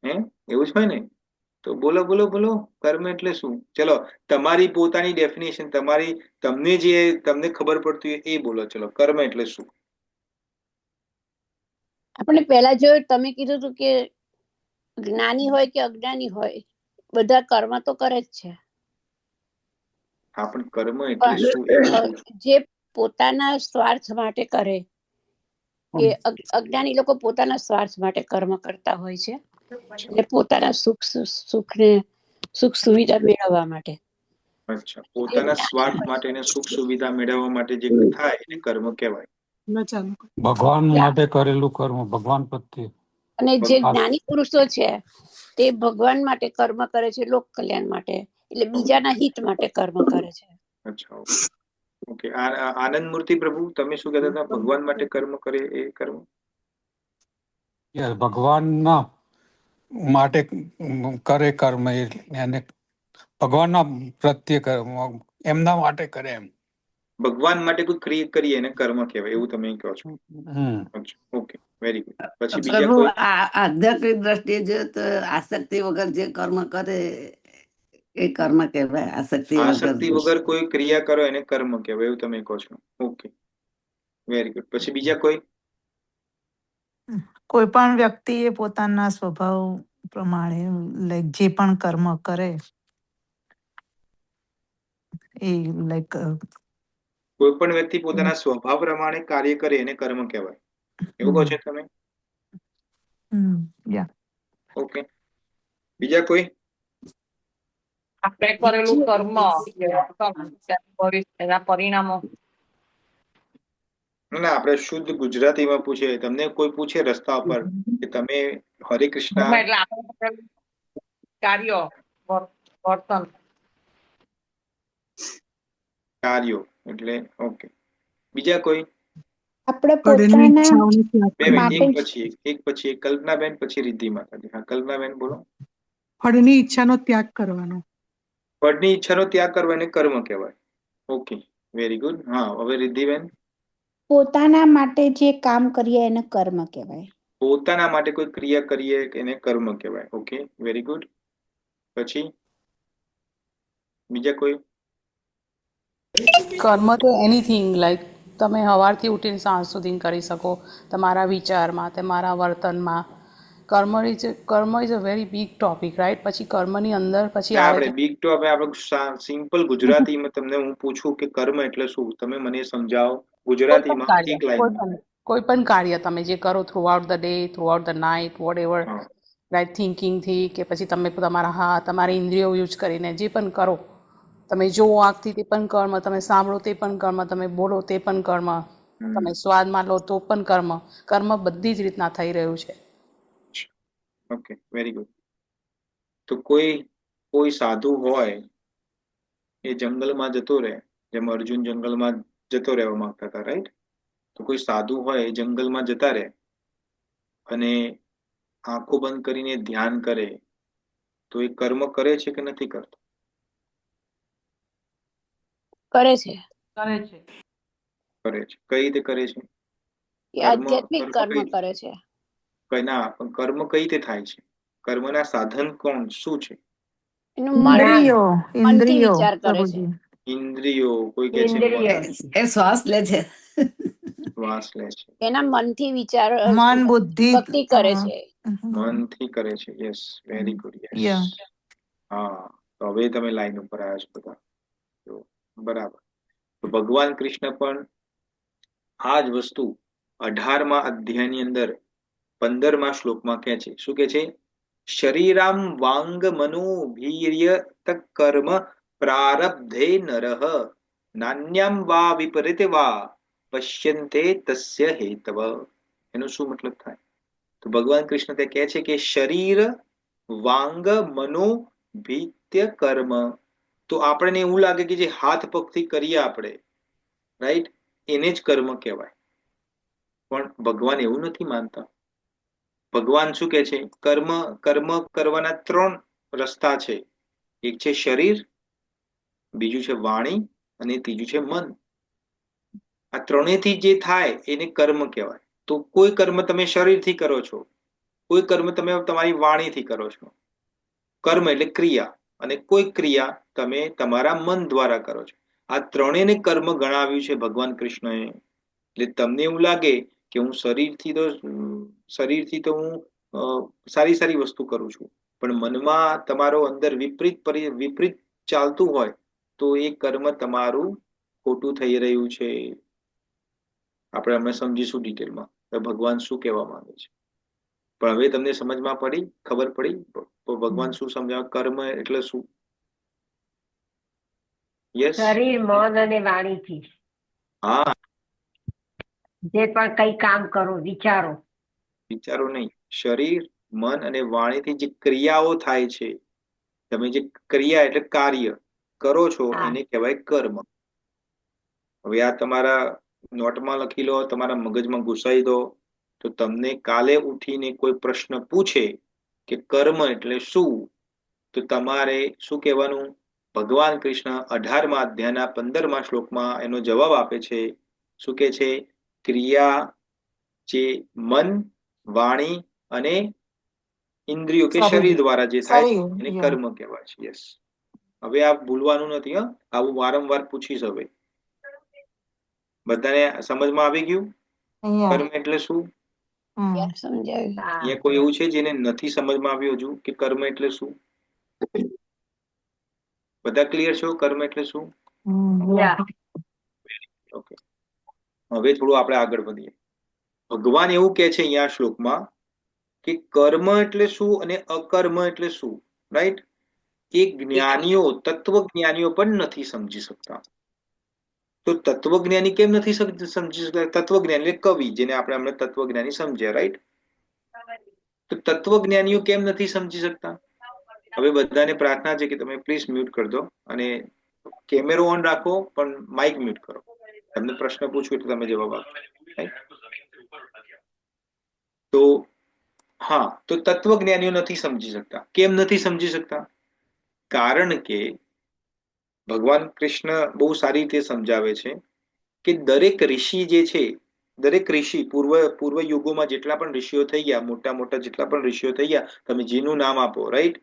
હે, એવું જ હોય ને? તો બોલો બોલો બોલો, કર્મ એટલે શું? ચલો, તમારી પોતાની ડેફિનેશન, તમને ખબર પડતી હોય એ બોલો. ચલો, કર્મ એટલે શું? આપણે પહેલા જોયું, તમે કીધું હતું કે જ્ઞાની હોય કે અજ્ઞાની હોય બધા કર્મ તો કરે જ છે. હા, પણ કર્મ એટલે શું? જે પોતાના સ્વાર્થ માટે કરે, કે અજ્ઞાની લોકો પોતાના સ્વાર્થ માટે કર્મ કરતા હોય છે, એટલે પોતાના સુખ સુવિધા મેળવવા માટે. અચ્છા, પોતાના સ્વાર્થ માટે અને સુખ સુવિધા મેળવવા માટે જે થાય એને કર્મ કહેવાય. ભગવાન માટે કરેલું કર્મ, ભગવાન પ્રત્યે. અને જે જ્ઞાની પુરુષો છે તે ભગવાન માટે કર્મ કરે છે, લોક કલ્યાણ માટે, એટલે બીજાના હિત માટે કર્મ કરે છે. અચ્છા, ઓકે. આનંદ મૂર્તિ પ્રભુ, તમે શું કહેતા હતા? ભગવાન માટે કર્મ કરે એ કર્મ? ભગવાનના માટે કરે કર્મ, એને ભગવાનના પ્રત્યે કર્મ, એમના માટે કરે એમ. ભગવાન માટે કોઈ ક્રિયા કરીએ એને કર્મ કહેવાય, એવું તમે કહો છો? Okay, very good. પછી બીજા પ્રભુ, કોઈ? આધ્યાત્મિક દ્રષ્ટિએ જો તો આસક્તિ વગર જે કર્મ કરે એ કર્મ કહેવાય. આસક્તિ વગર કોઈ ક્રિયા કરો એને કર્મ કહેવાય, એવું તમે કહો છો? Okay, very good. પછી બીજા કોઈ? કોઈ પણ વ્યક્તિએ પોતાના સ્વભાવ પ્રમાણે લાઈક જે પણ કર્મ કરે એ લાઈક કોઈ પણ વ્યક્તિ પોતાના સ્વભાવ પ્રમાણે કાર્ય કરે એને કર્મ કહેવાય, એવું કહો છો તમે? યા ઓકે, બીજા કોઈ? આપણે કરેલું કર્મ એના પરિણામો. ના, આપણે શુદ્ધ ગુજરાતીમાં પૂછીએ. તમને કોઈ પૂછે રસ્તા પર કે તમે હરે કૃષ્ણ એટલે આપણે કરેલું કાર્ય વર્તન કાર્યો એટલે ઓકે. બીજા કોઈ? આપણે પોતાના બે મિનિટ, માટે એક પછી એક. કલ્પનાબેન પછી રિદ્ધિ માતાજી. હા, કલ્પનાબેન બોલો. ફળની ઈચ્છાનો ત્યાગ કરવાનો. ફળની ઈચ્છાનો ત્યાગ કરવો એને કર્મ કહેવાય. Okay, very good. હા, હવે રિદ્ધિબેન. પોતાના માટે જે કામ કરીએ એને કર્મ કહેવાય. પોતાના માટે કોઈ ક્રિયા કરીએ એને કર્મ કહેવાય. Okay, very good. પછી બીજા કોઈ? કર્મ તો એનીથિંગ લાઈક તમે સવારથી ઉઠીને સાંજ સુધી કરી શકો, તમારા વિચારમાં, તમારા વર્તનમાં. કર્મ is a very big topic, right? પછી કર્મની અંદર પછી આવે આપણે બિગ ટુ આપણે સિમ્પલ ગુજરાતીમાં તમને હું પૂછું કે કર્મ એટલે શું, તમે મને સમજાવો ગુજરાતીમાં એક લાઈનમાં. કોઈ પણ કાર્ય તમે જે કરો throughout the day, throughout the night, whatever, હા, રાઈટ? થિંકિંગથી કે પછી તમે તમારા હાથ, તમારી ઇન્દ્રિયો યુઝ કરીને જે પણ કરો, તમે જોવો આંખથી તે પણ કર્મ, તમે સાંભળો તે પણ કર્મ, તમે બોલો તે પણ કર્મ, તમે સ્વાદમાં લો તો પણ કર્મ. કર્મ બધી જ રીતના થઈ રહ્યું છે. Okay, very good. તો કોઈ સાધુ હોય એ જંગલમાં જતો રહે, જેમ અર્જુન જંગલમાં જતો રહેવા માંગતા હતા, રાઈટ? તો કોઈ સાધુ હોય એ જંગલમાં જતા રહે અને આંખો બંધ કરીને ધ્યાન કરે, તો એ કર્મ કરે છે કે નથી કરતો? કરે છે. કરે છે. કઈ રીતે કરે છે? એ આધ્યાત્મિક કર્મ કરે છે. ના, પણ કર્મ કઈ રીતે થાય છે? કર્મના સાધન કોણ, શું છે? એનું મનથી ઇન્દ્રિયો વિચાર કરે છે. પ્રભુજી. ઇન્દ્રિયો. કોઈ કે છે એ શ્વાસ લે છે. શ્વાસ લે છે. એના મનથી વિચાર મન બુદ્ધિ ભક્તિ કરે છે. મનથી કરે છે. Yes, very good. યસ. યા હા, તો હવે તમે લાઈન ઉપર આવ્યા છો બધા. તો બરાબર. તો ભગવાન કૃષ્ણ પણ આ જ વસ્તુ 18મા અધ્યાયની અંદર 15મા શ્લોકમાં કહે છે. શું કહે છે? શરીરામ વાંગ મનો વીર્ય કર્મ પ્રારબ્ધે નરહ નાન્યમ વા વિપરીત વા પશ્યન્તે તસ્ય હેતવ. એનો શું મતલબ થાય? તો ભગવાન કૃષ્ણ તે કહે છે કે શરીર, વાંગ, મનો, ભીત્ય કર્મ. તો આપણને એવું લાગે કે જે હાથ પગથી કરીએ આપણે, રાઈટ, એને જ કર્મ કહેવાય. પણ ભગવાન એવું નથી માનતા. ભગવાન શું કે છે? કર્મ કરવાના 3 રસ્તા છે. એક છે શરીર, બીજું છે વાણી અને ત્રીજું છે મન. આ ત્રણેયથી જે થાય એને કર્મ કહેવાય. તો કોઈ કર્મ તમે શરીરથી કરો છો, કોઈ કર્મ તમે તમારી વાણીથી કરો છો. કર્મ એટલે ક્રિયા, અને કોઈ ક્રિયા તમે તમારા મન દ્વારા કરો છો. આ ત્રણેયને કર્મ ગણાવ્યું છે ભગવાન કૃષ્ણએ. એટલે તમને એવું લાગે કે હું શરીરથી તો હું સારી વસ્તુ કરું છું, પણ મનમાં તમારો અંદર વિપરીત ચાલતું હોય તો એ કર્મ તમારું ખોટું થઈ રહ્યું છે. આપણે હમણાં સમજીશું ડિટેલમાં ભગવાન શું કહેવા માંગે છે. પણ હવે તમને સમજમાં પડી, ખબર પડી તો ભગવાન શું સમજાવે? કર્મ એટલે શું? યસ, શરીર, મન અને વાણીથી હા, જે પણ કઈ કામ કરો, વિચારો નહીં. શરીર, મન અને વાણીથી જે ક્રિયાઓ થાય છે, તમે જે ક્રિયા એટલે કાર્ય કરો છો એને કહેવાય કર્મ. હવે આ તમારા નોટમાં લખી લો, તમારા મગજમાં ઘુસાઈ દો, તો તમને કાલે ઉઠીને કોઈ પ્રશ્ન પૂછે કે કર્મ એટલે શું, તો તમારે શું કહેવાનું? ભગવાન કૃષ્ણ 18મા અધ્યાયના 15મા શ્લોકમાં એનો જવાબ આપે છે. શું કે છે? ક્રિયા જે મન, વાણી અને ઇન્દ્રિયો કે શરીર દ્વારા જે થાય એને કર્મ કહેવાય છે. યસ. હવે આ ભૂલવાનું નથી. આવું વારંવાર પૂછીશ. હવે બધાને સમજમાં આવી ગયું કર્મ એટલે શું? સમજાયું. અહીંયા કોઈ એવું છે જેને નથી સમજમાં આવ્યું હજુ કે કર્મ એટલે શું? બધા ક્લિયર છો કર્મ એટલે શું? ઓકે, હવે થોડું આપણે આગળ વધીએ. ભગવાન એવું કહે છે અહીંયા શ્લોકમાં કે કર્મ એટલે શું અને અકર્મ એટલે શું, રાઈટ? એ જ્ઞાનીઓ, તત્વજ્ઞાનીઓ પણ નથી સમજી શકતા. તો તત્વજ્ઞાની કેમ નથી સમજી શકતા? તત્વજ્ઞાની એટલે કવિ, જેને આપણે હમણાં તત્વજ્ઞાની સમજ્યા, રાઈટ? તો તત્વજ્ઞાનીઓ કેમ નથી સમજી શકતા? હવે બધાને પ્રાર્થના છે કે તમે પ્લીઝ મ્યુટ કરી દો અને કેમેરો ઓન રાખો પણ માઇક મ્યુટ કરો. તમને પ્રશ્ન પૂછું એટલે તમે જવાબ આપો. તો હા, તો તત્વજ્ઞાનીઓ નથી સમજી શકતા. કેમ નથી સમજી શકતા? કારણ કે ભગવાન કૃષ્ણ બહુ સારી રીતે સમજાવે છે કે દરેક ઋષિ જે છે, દરેક ઋષિ પૂર્વ યુગોમાં જેટલા પણ ઋષિઓ થઈ ગયા, મોટા મોટા જેટલા પણ ઋષિઓ થઈ ગયા, તમે જેનું નામ આપો, રાઈટ?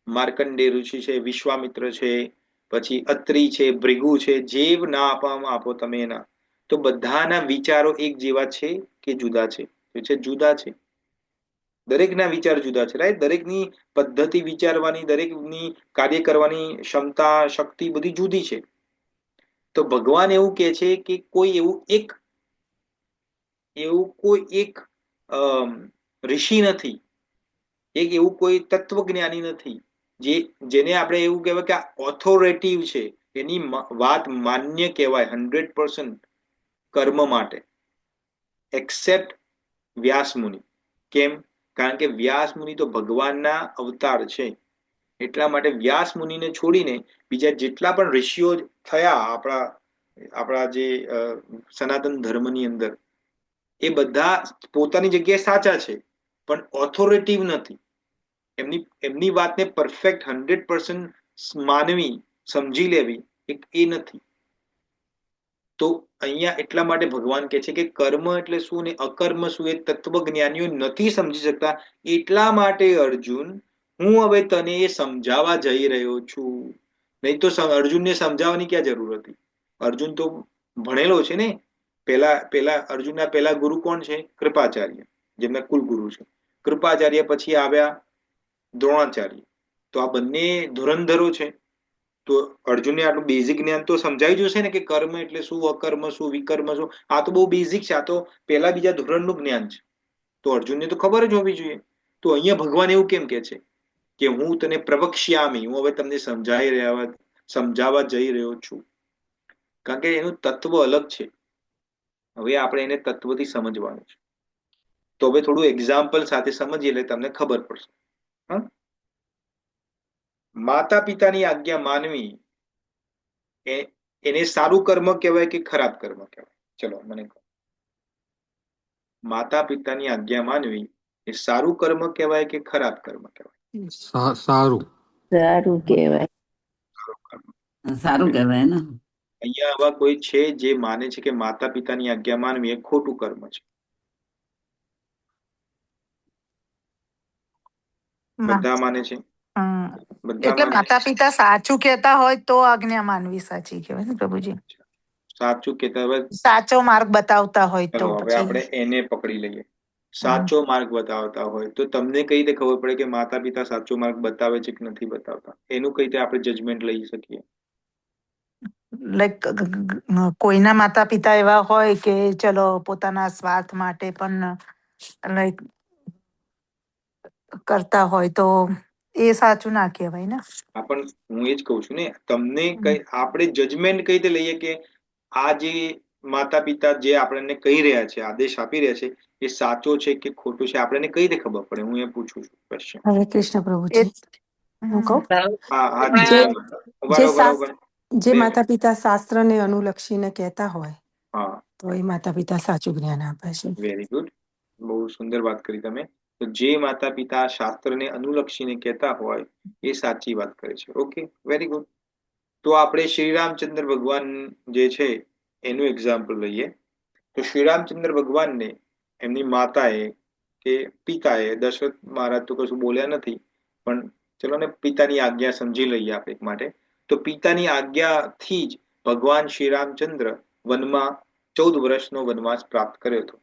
માર્કંડેય ઋષિ છે, વિશ્વામિત્ર છે, પછી અત્રિ છે, ભૃગુ છે, જે ના આપો તમે એના, તો બધાના વિચારો એક જેવા છે કે જુદા છે? જુદા છે. દરેકના વિચાર જુદા છે, રાઈટ? દરેકની પદ્ધતિ વિચારવાની, દરેકની કાર્ય કરવાની ક્ષમતા, શક્તિ બધી જુદી છે. તો ભગવાન એવું કે છે કે કોઈ એવું કોઈ એક ઋષિ નથી, એક એવું કોઈ તત્વજ્ઞાની નથી જેને આપણે એવું કહેવાય કે આ ઓથોરિટીવ છે, એની વાત માન્ય કહેવાય 100% કર્મ માટે, એક્સેપ્ટ વ્યાસ મુનિ. કેમ? કારણ કે વ્યાસ મુનિ તો ભગવાનના અવતાર છે. એટલા માટે વ્યાસ મુનિને છોડીને બીજા જેટલા પણ ઋષિઓ થયા આપણા જે સનાતન ધર્મની અંદર, એ બધા પોતાની જગ્યાએ સાચા છે પણ ઓથોરિટીવ નથી. એમની વાતને પરફેક્ટ 100% માનવી, સમજી લેવી એ નથી. તો અહીંયા એટલા માટે ભગવાન કહે છે કે કર્મ એટલે શું ને અકર્મ શું એ તત્વજ્ઞાનીઓ નથી સમજી શકતા. એટલા માટે અર્જુન, હું હવે તને એ સમજાવવા જઈ રહ્યો છું. નહીં તો અર્જુનને સમજાવવાની ક્યાં જરૂર હતી? અર્જુન તો ભણેલો છે ને. પેલા અર્જુનના પહેલા ગુરુ કોણ છે? કૃપાચાર્ય, જેમના કુલ ગુરુ છે. કૃપાચાર્ય પછી આવ્યા દ્રોણાચાર્ય. તો આ બંને ધુરંધરો છે. તો અર્જુનને આટલું બેઝિક જ્ઞાન તો સમજાવી જશે ને કે કર્મ એટલે શું, અકર્મ શું, વિકર્મ શું. આ તો બહુ બેઝિક છે. આ તો પેલા બીજા ધોરણનું જ્ઞાન છે. તો અર્જુનને તો ખબર જ હોવી જોઈએ. તો અહીંયા ભગવાન એવું કેમ કે છે કે હું તને પ્રવક્ષ્યામી, હું હવે તમને સમજાવવા જઈ રહ્યો છું. કારણ કે એનું તત્વ અલગ છે. હવે આપણે એને તત્વથી સમજવાનું છે. તો હવે થોડું એક્ઝામ્પલ સાથે સમજીએ એટલે તમને ખબર પડશે. માતા પિતાની આજ્ઞા માનવી એને સારું કર્મ કહેવાય કે ખરાબ કર્મ કહેવાય? ચલો મને કહો. માતા પિતાની આજ્ઞા માનવી એ સારું કર્મ કહેવાય કે ખરાબ કર્મ કહેવાય? સારું. સારું કહેવાય. સારું કહેવાય ને. અહીંયા આવા કોઈ છે જે માને છે કે માતા પિતાની આજ્ઞા માનવી એ ખોટું કર્મ છે? બધા માને છે? એટલે માતા પિતા સાચું કહેતા હોય તો આજ્ઞા માનવી સાચી કહેવાય ને પ્રભુજી? સાચું કહેતા હોય, સાચો માર્ગ બતાવતા હોય તો હવે આપણે એને પકડી લઈએ. સાચો માર્ગ બતાવતા હોય તો તમને કઈ રીતે ખબર પડે કે માતા પિતા સાચો માર્ગ બતાવે છે કે નથી બતાવતા? એનું કઈ રીતે આપણે જજમેન્ટ લઈ શકીએ? લાઈક કોઈના માતા પિતા એવા હોય કે ચલો પોતાના સ્વાર્થ માટે પણ લાઈક કરતા હોય તો એ સાચું ના કહેવાય ને. પણ હું એ જ કહું છું ને, તમને કઈ આપણે જજમેન્ટ કઈ રીતે લઈએ કે આ જે માતા પિતા જે આપણને કહી રહ્યા છે, આદેશ આપી રહ્યા છે, એ સાચો છે કે ખોટો છે? આપણને કઈ રીતે ખબર પડે? હું એ પૂછું છું ક્વેશ્ચન. હરે કૃષ્ણ પ્રભુજી, હું કહું જે માતા પિતા શાસ્ત્રને અનુલક્ષીને કહેતા હોય તો એ માતા પિતા સાચું જ્ઞાન આપે છે. વેરી ગુડ, બહુ સુંદર વાત કરી તમે. તો જે માતા પિતા શાસ્ત્રને અનુલક્ષીને કહેતા હોય એ સાચી વાત કરે છે. Okay, very good. તો આપણે શ્રીરામચંદ્ર ભગવાન જે છે એનું એક્ઝામ્પલ લઈએ. તો શ્રીરામચંદ્ર ભગવાનને એમની માતાએ કે પિતાએ, દશરથ મહારાજ તો કશું બોલ્યા નથી, પણ ચલો ને પિતાની આજ્ઞા સમજી લઈએ આપણે એક માટે. તો પિતાની આજ્ઞાથી જ ભગવાન શ્રીરામચંદ્ર વનમાં 14 વર્ષનો વનવાસ પ્રાપ્ત કર્યો હતો.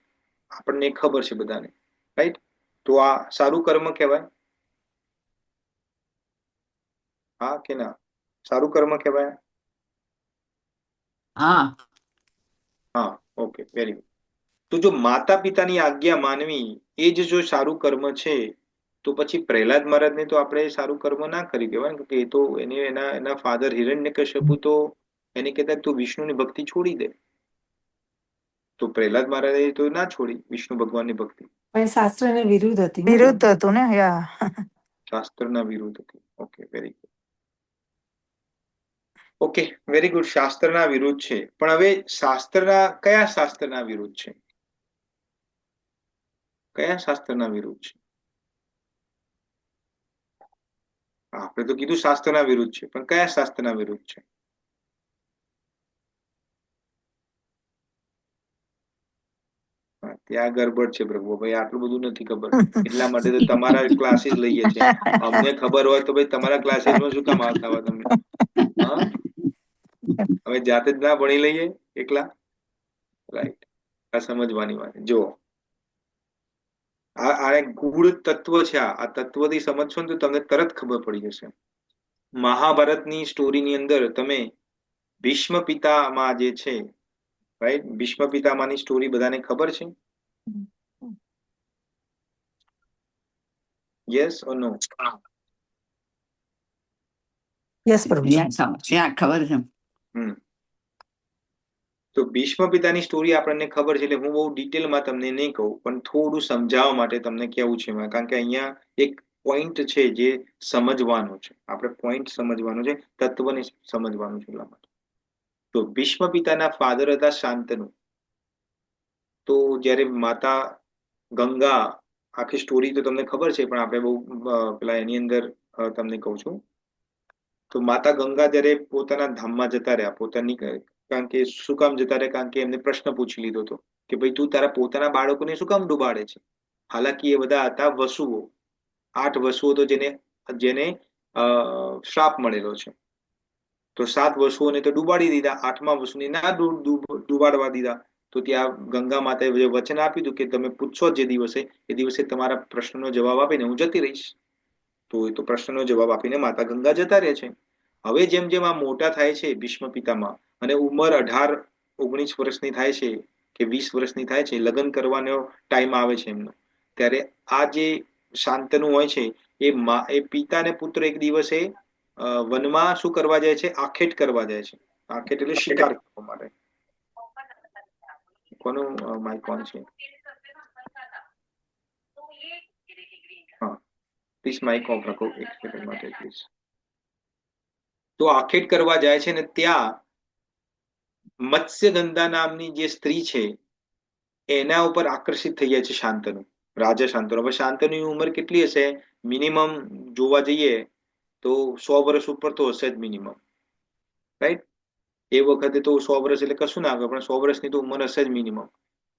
આપણને ખબર છે બધાને, રાઈટ? તો આ સારું કર્મ કહેવાય? હા કે ના? સારું કર્મ કહેવાય? હા. હા, ઓકે, વેરી ગુડ. તો જો માતા પિતાની આજ્ઞા માનવી એ જ જો સારું કર્મ છે, તો પછી પ્રહલાદ મહારાજને તો આપણે સારું કર્મ ના કરી કહેવાય, કે એ તો એના ફાધર હિરણ્યકશ્યપુ તો એને કહેતા તું વિષ્ણુની ભક્તિ છોડી દે. તો પ્રહલાદ મહારાજે તો ના છોડી વિષ્ણુ ભગવાનની ભક્તિ. પણ શાસ્ત્રને વિરુદ્ધ હતી ને. વિરુદ્ધ હતું ને, યા. શાસ્ત્રના વિરુદ્ધ હતી. Okay, very good. Okay, very good. શાસ્ત્રના વિરુદ્ધ છે, પણ હવે કયા શાસ્ત્રના વિરુદ્ધ છે? કયા શાસ્ત્રના વિરુદ્ધ છે? આપણે તો કીધું શાસ્ત્રના વિરુદ્ધ છે, પણ કયા શાસ્ત્રના વિરુદ્ધ છે? ત્યાં ગરબડ છે પ્રભુભાઈ, આટલું બધું નથી ખબર, એટલા માટે તો તમારા ક્લાસીસ લઈએ છે. અમને ખબર હોય તો ભાઈ તમારા ક્લાસીસમાં શું કામ આવતા હોય તમે? હા, હવે જાતે જ ના ભણી લઈએ એકલા, રાઈટ? આ સમજવાની વાત. જો આ એક ગૂઢ તત્વ છે. આ તત્વથી સમજશો ને તો તમને તરત ખબર પડી જશે. મહાભારતની સ્ટોરીની અંદર તમે ભીષ્મ પિતામાં જે છે, રાઈટ? ભીષ્મ પિતામાની સ્ટોરી બધાને ખબર છે? Yes or no? યસ પ્રભુ. ખબર છે. તો ભીષ્મ પિતાની સ્ટોરી આપણને ખબર છે, એટલે હું બહુ ડિટેલમાં તમને નહીં કહું, પણ થોડું સમજાવવા માટે તમને કેવું છે, કારણ કે અહીંયા એક પોઈન્ટ છે જે સમજવાનો છે. આપણે પોઈન્ટ સમજવાનો છે, તત્વને સમજવાનું છે એટલા માટે. તો ભીષ્મ પિતાના ફાધર હતા શાંતનુ. તો જ્યારે માતા ગંગા, આખી સ્ટોરી તો તમને ખબર છે, પણ આપણે બહુ પેલા એની અંદર તમને કહું છું. તો માતા ગંગા જ્યારે પોતાના ધામમાં જતા રહ્યા, પોતાની, કારણ કે શું કામ જતા રહ્યા? કારણ કે એમને પ્રશ્ન પૂછી લીધો હતો કે ભાઈ તું તારા પોતાના બાળકોને શું કામ ડુબાડે છે? હાલાકી એ બધા હતા વસુઓ, 8 વસુઓ તો જેને શ્રાપ મળેલો છે. તો 7 વસુઓને તો ડુબાડી દીધા, 8મા વસુને ના ડુબાડવા દીધા. તો ત્યાં ગંગા માતાએ વચન આપ્યું હતું કે તમે પૂછશો જે દિવસે, એ દિવસે તમારા પ્રશ્નનો જવાબ આપીને હું જતી રહીશ. તો એ તો પ્રશ્નનો જવાબ આપીને માતા ગંગા જતા રહે છે. હવે જેમ જેમ આ મોટા થાય છે ભીષ્મ પિતામાં, અને ઉંમર 18-19 વર્ષની થાય છે કે 20 વર્ષની થાય છે, લગ્ન કરવાનો ટાઈમ આવે છે એમનો, ત્યારે આ જે શાંતનુ હોય છે એ પિતા અને પુત્ર એક દિવસે વનમાં શું કરવા જાય છે? આખેટ કરવા જાય છે. આખેટ એટલે શિકાર કરવા માટે. કોનું માઇક ઓન છે? હા, પ્લીઝ માઇક ઓફ રાખો એક સેકન્ડ માટે પ્લીઝ. તો આખેટ કરવા જાય છે ને ત્યાં મત્સ્યગંધા નામની જે સ્ત્રી છે એના ઉપર આકર્ષિત થઈ જાય છે શાંતનુ, રાજા શાંતનુ. હવે શાંતનુની ઉંમર કેટલી હશે? મિનિમમ જોવા જઈએ તો 100 વર્ષ ઉપર તો હશે જ મિનિમમ, રાઈટ? એ વખતે તો 100 વર્ષ એટલે કશું ના આવે, પણ 100 વર્ષની તો ઉંમર હશે જ મિનિમમ.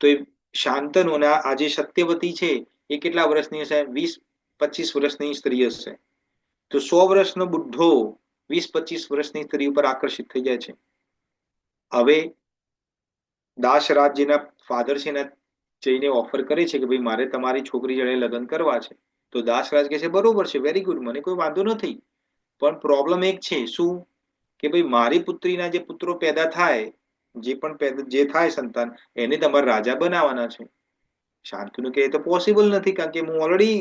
તો એ શાંતનુ અને આ જે સત્યવતી છે એ કેટલા વર્ષની હશે? 20-25 વર્ષની સ્ત્રી હશે. તો 100 વર્ષનો બુઢ્ઢો 20-25 વર્ષની સ્ત્રી ઉપર આકર્ષિત થઈ જાય છે. હવે દાસરાજ જેના ફાધર છે એના જઈને ઓફર કરે છે કે ભાઈ મારે તમારી છોકરી જોડે લગ્ન કરવા છે. તો દાસરાજ કહે છે બરોબર છે, વેરી ગુડ, મને કોઈ વાંધો નથી, પણ પ્રોબ્લેમ એક છે. શું? કે ભાઈ મારી પુત્રીના જે પુત્રો પેદા થાય, જે થાય સંતાન, એને તમારે રાજા બનાવવાના છે. શાંતનુ કે એ તો પોસિબલ નથી, કારણ કે હું ઓલરેડી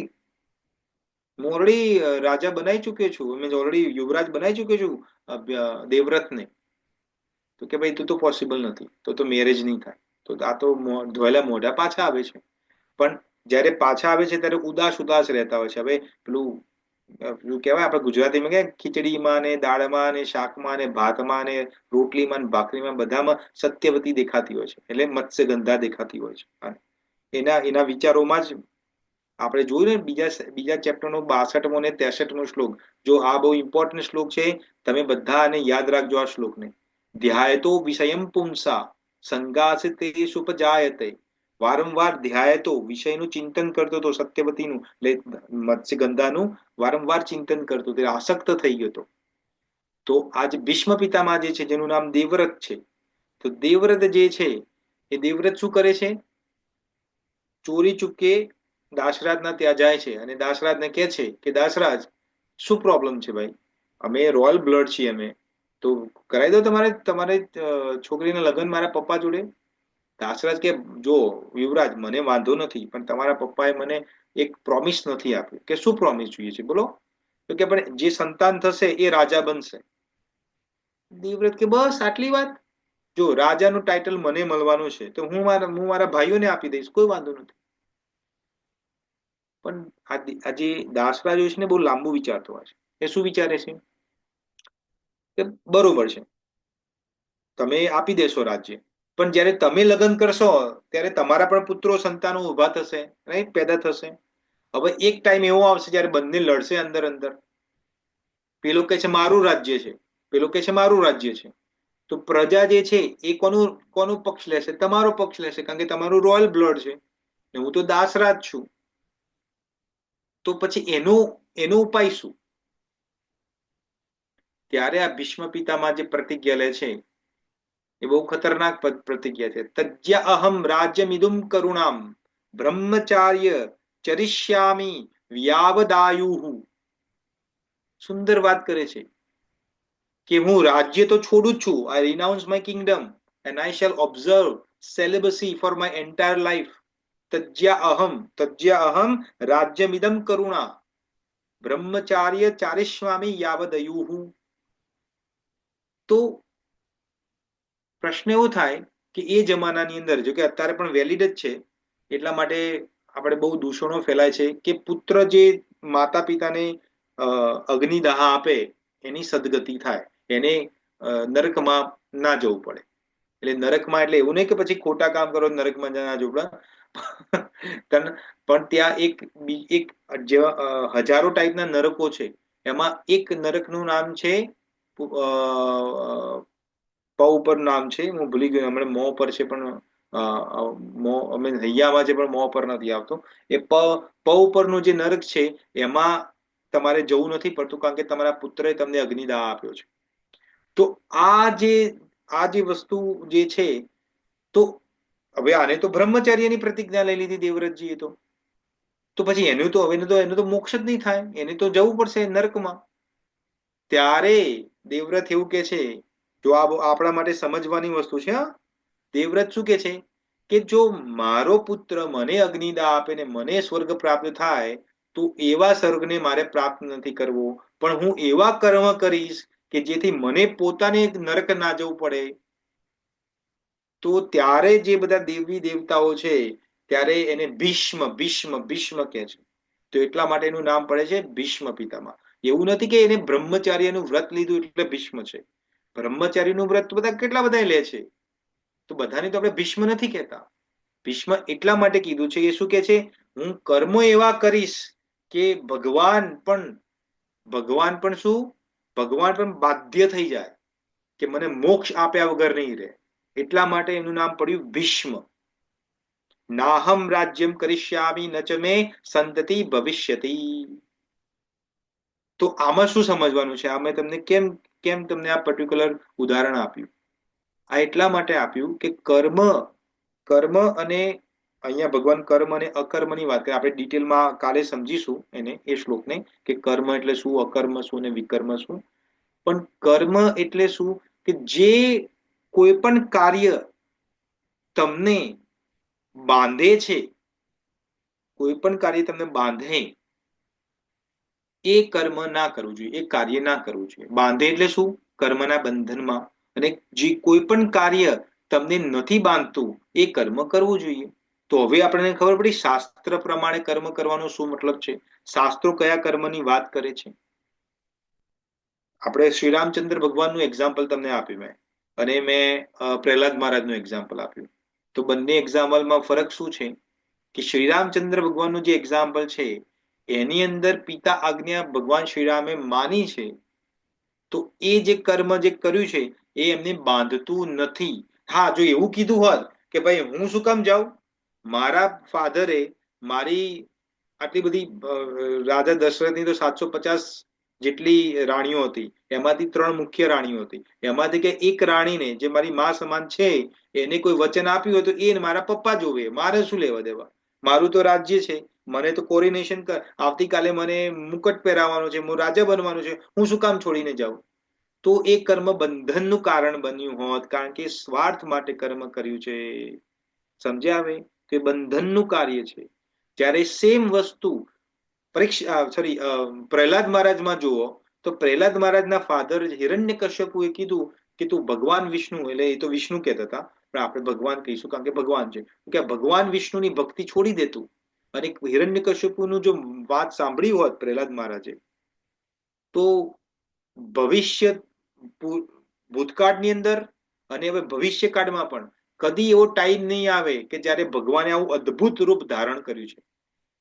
રાજા બનાવી ચુક્યો છું, મેં ઓલરેડી યુવરાજ બનાવી ચુક્યો છું દેવવ્રતને. તો કે ભાઈ તું તો પોસિબલ નથી, તો મેરેજ નહીં થાય. તો આ તો ધોયેલા મોઢા પાછા આવે છે. પણ જ્યારે પાછા આવે છે ત્યારે ઉદાસ રહેતા હોય છે. હવે પેલું કહેવાય આપણે ગુજરાતીમાં કે ખીચડીમાં ને દાળમાં ને શાકમાં ને ભાતમાં ને રોટલીમાં ને ભાખરીમાં બધામાં સત્યવતી દેખાતી હોય છે, એટલે મત્સ્યગંધા દેખાતી હોય છે. એના વિચારોમાં જ આપણે જોયું ને બીજા ચેપ્ટરનો 62મો ને 63મો શ્લોક. જો આ બહુ ઇમ્પોર્ટન્ટ શ્લોક છે, તમે બધા આને યાદ રાખજો આ શ્લોકને. ધ્યાયતો વિષયમ પુંસા સંગાસતે સુપજાયતે. વારંવાર ધ્યાયતો, વિષયનું ચિંતન કરતો હતો સત્યવતીનું, એટલે મત્સ્યગંધાનું વારંવાર ચિંતન કરતો, તે આસક્ત થઈ ગયો હતો. તો આજ ભીષ્મ પિતામાં જે છે જેનું નામ દેવવ્રત છે, તો દેવવ્રત જે છે એ દેવવ્રત શું કરે છે? ચોરી ચૂકે દાસરાજના ત્યાં જાય છે અને દાસરાજને કહે છે કે દાસરાજ શું પ્રોબ્લેમ છે ભાઈ, અમે રોયલ બ્લડ છીએ, અમે તો કરાવી દો તમારે તમારે છોકરીના લગ્ન મારા પપ્પા જોડે. દાસરાજ કે જો યુવરાજ મને વાંધો નથી, પણ તમારા પપ્પાએ મને એક પ્રોમિસ નથી આપ્યું. કે શું પ્રોમિસ જોઈએ છે બોલો? તો કે પણ જે સંતાન થશે એ રાજા બનશે. દેવવ્રત કે બસ આટલી વાત? જો રાજાનું ટાઇટલ મને મળવાનું છે તો હું મારા ભાઈઓને આપી દઈશ, કોઈ વાંધો નથી. પણ આજે દાસરાજ છે ને બહુ લાંબુ વિચારતો હોય છે. એ શું વિચારે છે કે બરોબર છે તમે આપી દેશો રાજ્ય, પણ જયારે તમે લગ્ન કરશો ત્યારે તમારા પણ પુત્રો સંતાનો ઉભા થશે, રાઈટ, પેદા થશે. હવે એક ટાઈમ એવો આવશે જયારે બંને લડશે અંદર અંદર. પેલો કે છે મારું રાજ્ય છે, પેલો કે છે મારું રાજ્ય છે. તો પ્રજા જે છે એ કોનું પક્ષ લેશે? તમારો પક્ષ લેશે, કારણ કે તમારું રોયલ બ્લડ છે ને હું તો દાસરાજ છું. તો પછી એનો ઉપાય શું? ત્યારે આ ભીષ્મ પિતામાં જે પ્રતિજ્ઞા લે છે એ બહુ ખતરનાક પ્રતિજ્ઞા છે. તજ્ય અહમ રાજ્યમિદુમ કરુણામ બ્રહ્મચાર્ય ચરિષ્યામી વ્યાવદાયુઃ. સુંદર વાત કરે છે કે હું રાજ્ય તો છોડું જ છું. I renounce my kingdom and I shall observe celibacy for my entire life. તજ્ય અહમ રાજ્યમિદમ કરુણા બ્રહ્મચાર્ય ચારિષ્યામી યાવદયુઃ. તો પ્રશ્ન એવો થાય કે એ જમાનાની અંદર, જો કે અત્યારે પણ વેલિડ જ છે, એટલા માટે આપણે બહુ દૂષણો ફેલાય છે કે પુત્ર જે માતા પિતાને અગ્નિદાહ આપે એની સદગતિ થાય, એને નરકમાં ના જવું પડે. એટલે નરકમાં એટલે એવું નહીં કે પછી ખોટા કામ કરો નરકમાં ના જવું પડે, પણ ત્યાં એક જેવા હજારો ટાઈપના નરકો છે. એમાં એક નરકનું નામ છે પ ઉપર નામ છે, હું ભૂલી ગયો હમણાં, મો પર છે પણ અમે હૈયામાં છે પણ મો પર નથી આવતો. એ પ ઉપરનું જે નરક છે એમાં તમારે જવું નથી પડતું, કારણ કે તમારા પુત્રએ તમને અગ્નિદાહ આપ્યો છે. તો આ જે વસ્તુ જે છે, તો હવે આને તો બ્રહ્મચાર્યની પ્રતિજ્ઞા લઈ લીધી દેવવ્રતજીએ તો પછી એનું તો મોક્ષ જ નહીં થાય, એને તો જવું પડશે નરકમાં. ત્યારે દેવવ્રત એવું કે છે, જો આપણા માટે સમજવાની વસ્તુ છે. દેવવ્રત શું કે છે કે જો મારો પુત્ર મને અગ્નિદાહ આપે ને મને સ્વર્ગ પ્રાપ્ત થાય તો એવા સ્વર્ગને મારે પ્રાપ્ત નથી કરવો, પણ હું એવા કર્મ કરીશ કે જેથી મને પોતાને નરક ના જવું પડે. તો ત્યારે જે બધા દેવી દેવતાઓ છે ત્યારે એને ભીષ્મ ભીષ્મ ભીષ્મ કહે છે. તો એટલા માટે એનું નામ પડે છે ભીષ્મ પિતામહ. એવું નથી કે એને બ્રહ્મચાર્યનું વ્રત લીધું એટલે ભીષ્મ છે. બ્રહ્મચારીનું વ્રત બધા કેટલા બધા લે છે, તો બધાને તો આપણે ભીષ્મ નથી કહેતા. ભીષ્મ એટલા માટે કીધું છે, એ શું કે છે, હું કર્મ એવા કરીશ કે ભગવાન પણ શું, ભગવાન પણ બાધ્ય થઈ જાય કે મને મોક્ષ આપ્યા વગર નહીં રહે. એટલા માટે એનું નામ પડ્યું ભીષ્મ. નાહમ રાજ્યમ કરિષ્યામિ ન ચ મે સંતતિ ભવિષ્યતિ. તો આમાં શું સમજવાનું છે? આ મેં તમને કેમ તમને આ પર્ટિક્યુલર ઉદાહરણ આપ્યું? આ એટલા માટે આપ્યું કે કર્મ અને અહીંયા ભગવાન કર્મ અને અકર્મની વાત કરે. આપણે ડિટેલમાં કાલે સમજીશું એ શ્લોકને કે કર્મ એટલે શું, અકર્મ શું અને વિકર્મ શું. પણ કર્મ એટલે શું કે જે કોઈ પણ કાર્ય તમને બાંધે છે, કોઈ પણ કાર્ય તમને બાંધે, એ કર્મ ના કરવું જોઈએ, એ કાર્ય ના કરવું જોઈએ. બાંધે એટલે શું? કર્મના બંધનમાં. અને જે કોઈ પણ કાર્ય તમને નથી બાંધતું એ કર્મ કરવું જોઈએ. તો હવે આપણને ખબર પડી શાસ્ત્ર પ્રમાણે કર્મ કરવાનો શું મતલબ છે, શાસ્ત્રો કયા કર્મની વાત કરે છે. આપણે શ્રીરામચંદ્ર ભગવાનનું એક્ઝામ્પલ તમને આપ્યું મેં, અને મેં પ્રહલાદ મહારાજનું એક્ઝામ્પલ આપ્યું. તો બંને એક્ઝામ્પલમાં ફરક શું છે કે શ્રીરામચંદ્ર ભગવાનનું જે એક્ઝામ્પલ છે એની અંદર પિતા આજ્ઞા ભગવાન શ્રીરામે માની છે, તો એ જે કર્મ જે કર્યું છે એ એમને બાંધતું નથી. હા, જો એવું કીધું હોત કે ભાઈ હું શું કામ જાઉં, મારા ફાધરે મારી આટલી બધી રાજા દશરથની તો 750 જેટલી રાણીઓ હતી, એમાંથી 3 મુખ્ય રાણીઓ હતી, એમાંથી કે એક રાણીને જે મારી મા સમાન છે એને કોઈ વચન આપ્યું હોય તો એ મારા પપ્પા જોવે, મારે શું લેવા દેવા. મારું તો રાજ્ય છે, મને તો કોરિનેશન આવતીકાલે મને મુકટ પહેરાવવાનો છે, હું રાજા બનવાનું છે, હું શું કામ છોડીને જાઉં? તો એ કર્મ બંધનનું કારણ બન્યું હોત, કારણ કે સ્વાર્થ માટે કર્મ કર્યું છે. સમજ્યા? હવે તે બંધનનું કાર્ય છે. જ્યારે સેમ વસ્તુ પ્રહલાદ મહારાજમાં જુઓ તો પ્રહલાદ મહારાજના ફાધર હિરણ્યકશ્યપુએ કીધું કે તું ભગવાન વિષ્ણુ, એટલે એ તો વિષ્ણુ કહેતા હતા પણ આપણે ભગવાન કહીશું કારણ કે ભગવાન છે, કે ભગવાન વિષ્ણુની ભક્તિ છોડી દેતું અને હિરણ્યકશ્યપુનું જો વાત સાંભળી હોત પ્રહલાદ મહારાજે, તો ભવિષ્ય ભૂતકાળની અંદર અને હવે ભવિષ્યકાળમાં પણ કદી એવો ટાઈમ નહીં આવે કે જ્યારે ભગવાને આવું અદ્ભુત રૂપ ધારણ કર્યું છે.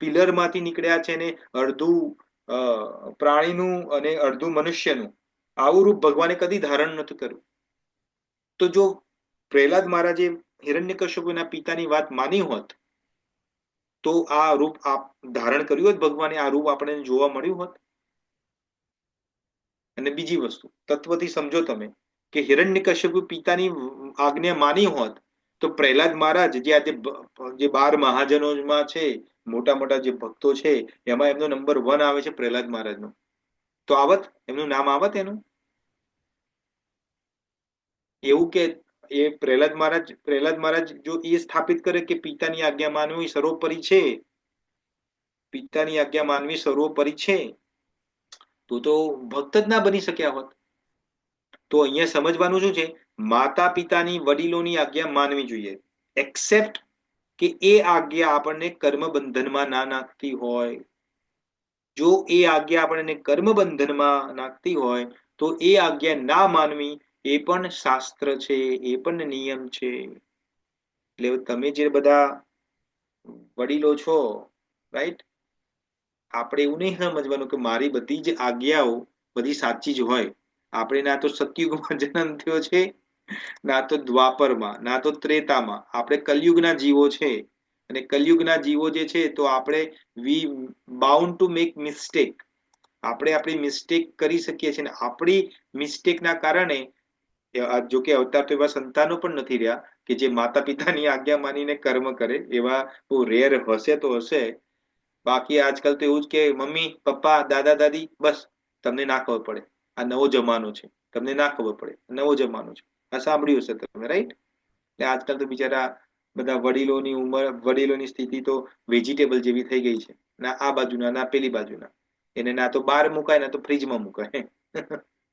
પિલર માંથી નીકળ્યા છે ને અડધું પ્રાણીનું અને અડધું મનુષ્યનું, આવું રૂપ ભગવાને કદી ધારણ નથી કર્યું. તો જો પ્રહલાદ મહારાજે હિરણ્યકશ્યપુના પિતાની વાત માની હોત તો આ રૂપ ધારણ કર્યું હોત ભગવાને, આ રૂપ આપણને જોવા મળ્યું હોત. અને બીજી વસ્તુ તત્વથી સમજો તમે કે હિરણ્યકશ્યપુ પિતાની આજ્ઞા માની હોત તો પ્રહલાદ મહારાજ જે આજે જે 12 મહાજનોમાં છે, મોટા મોટા જે ભક્તો છે, એમાં એમનો નંબર 1 આવે છે પ્રહલાદ મહારાજનો. તો આવત, એમનું નામ આવત એનું? એવું કે એ પ્રહલાદ મહારાજ જો એ સ્થાપિત કરે કે પિતાની આજ્ઞા માનવી સર્વોપરી છે, પિતાની આજ્ઞા માનવી સર્વોપરી છે, તો ભક્ત જ ના બની શક્યા હોત. તો અહીંયા સમજવાનું શું છે, માતા પિતાની વડીલોની આજ્ઞા માનવી જોઈએ, એક્સેપ્ટ કે એ આજ્ઞા આપણને કર્મ બંધનમાં ના નાખતી હોય. જો એ આજ્ઞા આપણને કર્મ બંધનમાં નાખતી હોય તો એ આજ્ઞા ના માનવી એ પણ શાસ્ત્ર છે, એ પણ નિયમ છે. એટલે તમે જે બધા વડીલો છો, રાઈટ, આપણે એવું નહીં સમજવાનું કે મારી બધી જ આજ્ઞાઓ બધી સાચી જ હોય. આપણે ના તો સતયુગમાં જન્મ થયો છે, ના તો દ્વાપરમાં, ના તો ત્રેતામાં. આપણે કલયુગના જીવો છે અને કલયુગના જીવો જે છે તો આપણે વી બાઉન્ડ ટુ મેક મિસ્ટેક. આપણે આપણી મિસ્ટેક કરી શકીએ છીએ અને આપણી મિસ્ટેકના કારણે, જો કે અવતાર તો એવા સંતાનો પણ નથી રહ્યા કે જે માતા પિતાની આજ્ઞા માનીને કર્મ કરે, એવા બહુ રેર હશે તો હશે. બાકી આજકાલ તો એવું જ કે મમ્મી પપ્પા દાદા દાદી બસ તમને ના ખબર પડે, આ નવો જમાનો છે, તમને ના ખબર પડે, નવો જમાનો છે. આ સાંભળ્યું હશે તમે, રાઈટ? એટલે આજકાલ તો બિચારા બધા વડીલોની ઉંમર, વડીલોની સ્થિતિ તો વેજીટેબલ જેવી થઈ ગઈ છે, ના આ બાજુના ના પેલી બાજુના. એને ના તો બહાર મુકાય ના તો ફ્રીજમાં મુકાય,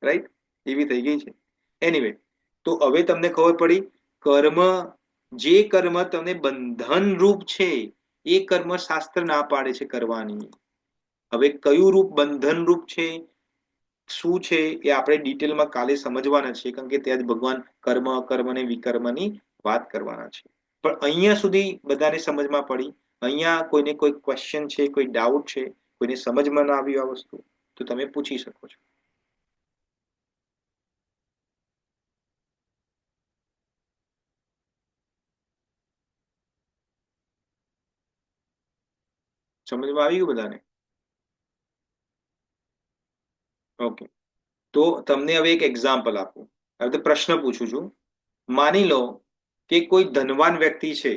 રાઈટ? એવી થઈ ગઈ છે. એનીવે, તો હવે તમને ખબર પડી કર્મ, જે કર્મ તમને બંધન રૂપ છે એ કર્મ શાસ્ત્ર ના પાડે છે કરવાની. હવે કયું રૂપ બંધન રૂપ છે, શું છે, એ આપણે ડિટેલમાં કાલે સમજવાના છે, કારણ કે ત્યાં જ ભગવાન કર્મ અકર્મ અને વિકર્મની વાત કરવાના છે. પણ અહીંયા સુધી બધાને સમજમાં પડી? અહીંયા કોઈને કોઈ ક્વેશ્ચન છે, કોઈ ડાઉટ છે, કોઈને સમજમાં ના આવ્યું આ વસ્તુ, તો તમે પૂછી શકો છો. સમજમાં આવી ગયું બધાને? ઓકે, તો તમને હવે એક એક્ઝામ્પલ આપું. હવે તો પ્રશ્ન પૂછું છું. માની લો કે કોઈ ધનવાન વ્યક્તિ છે.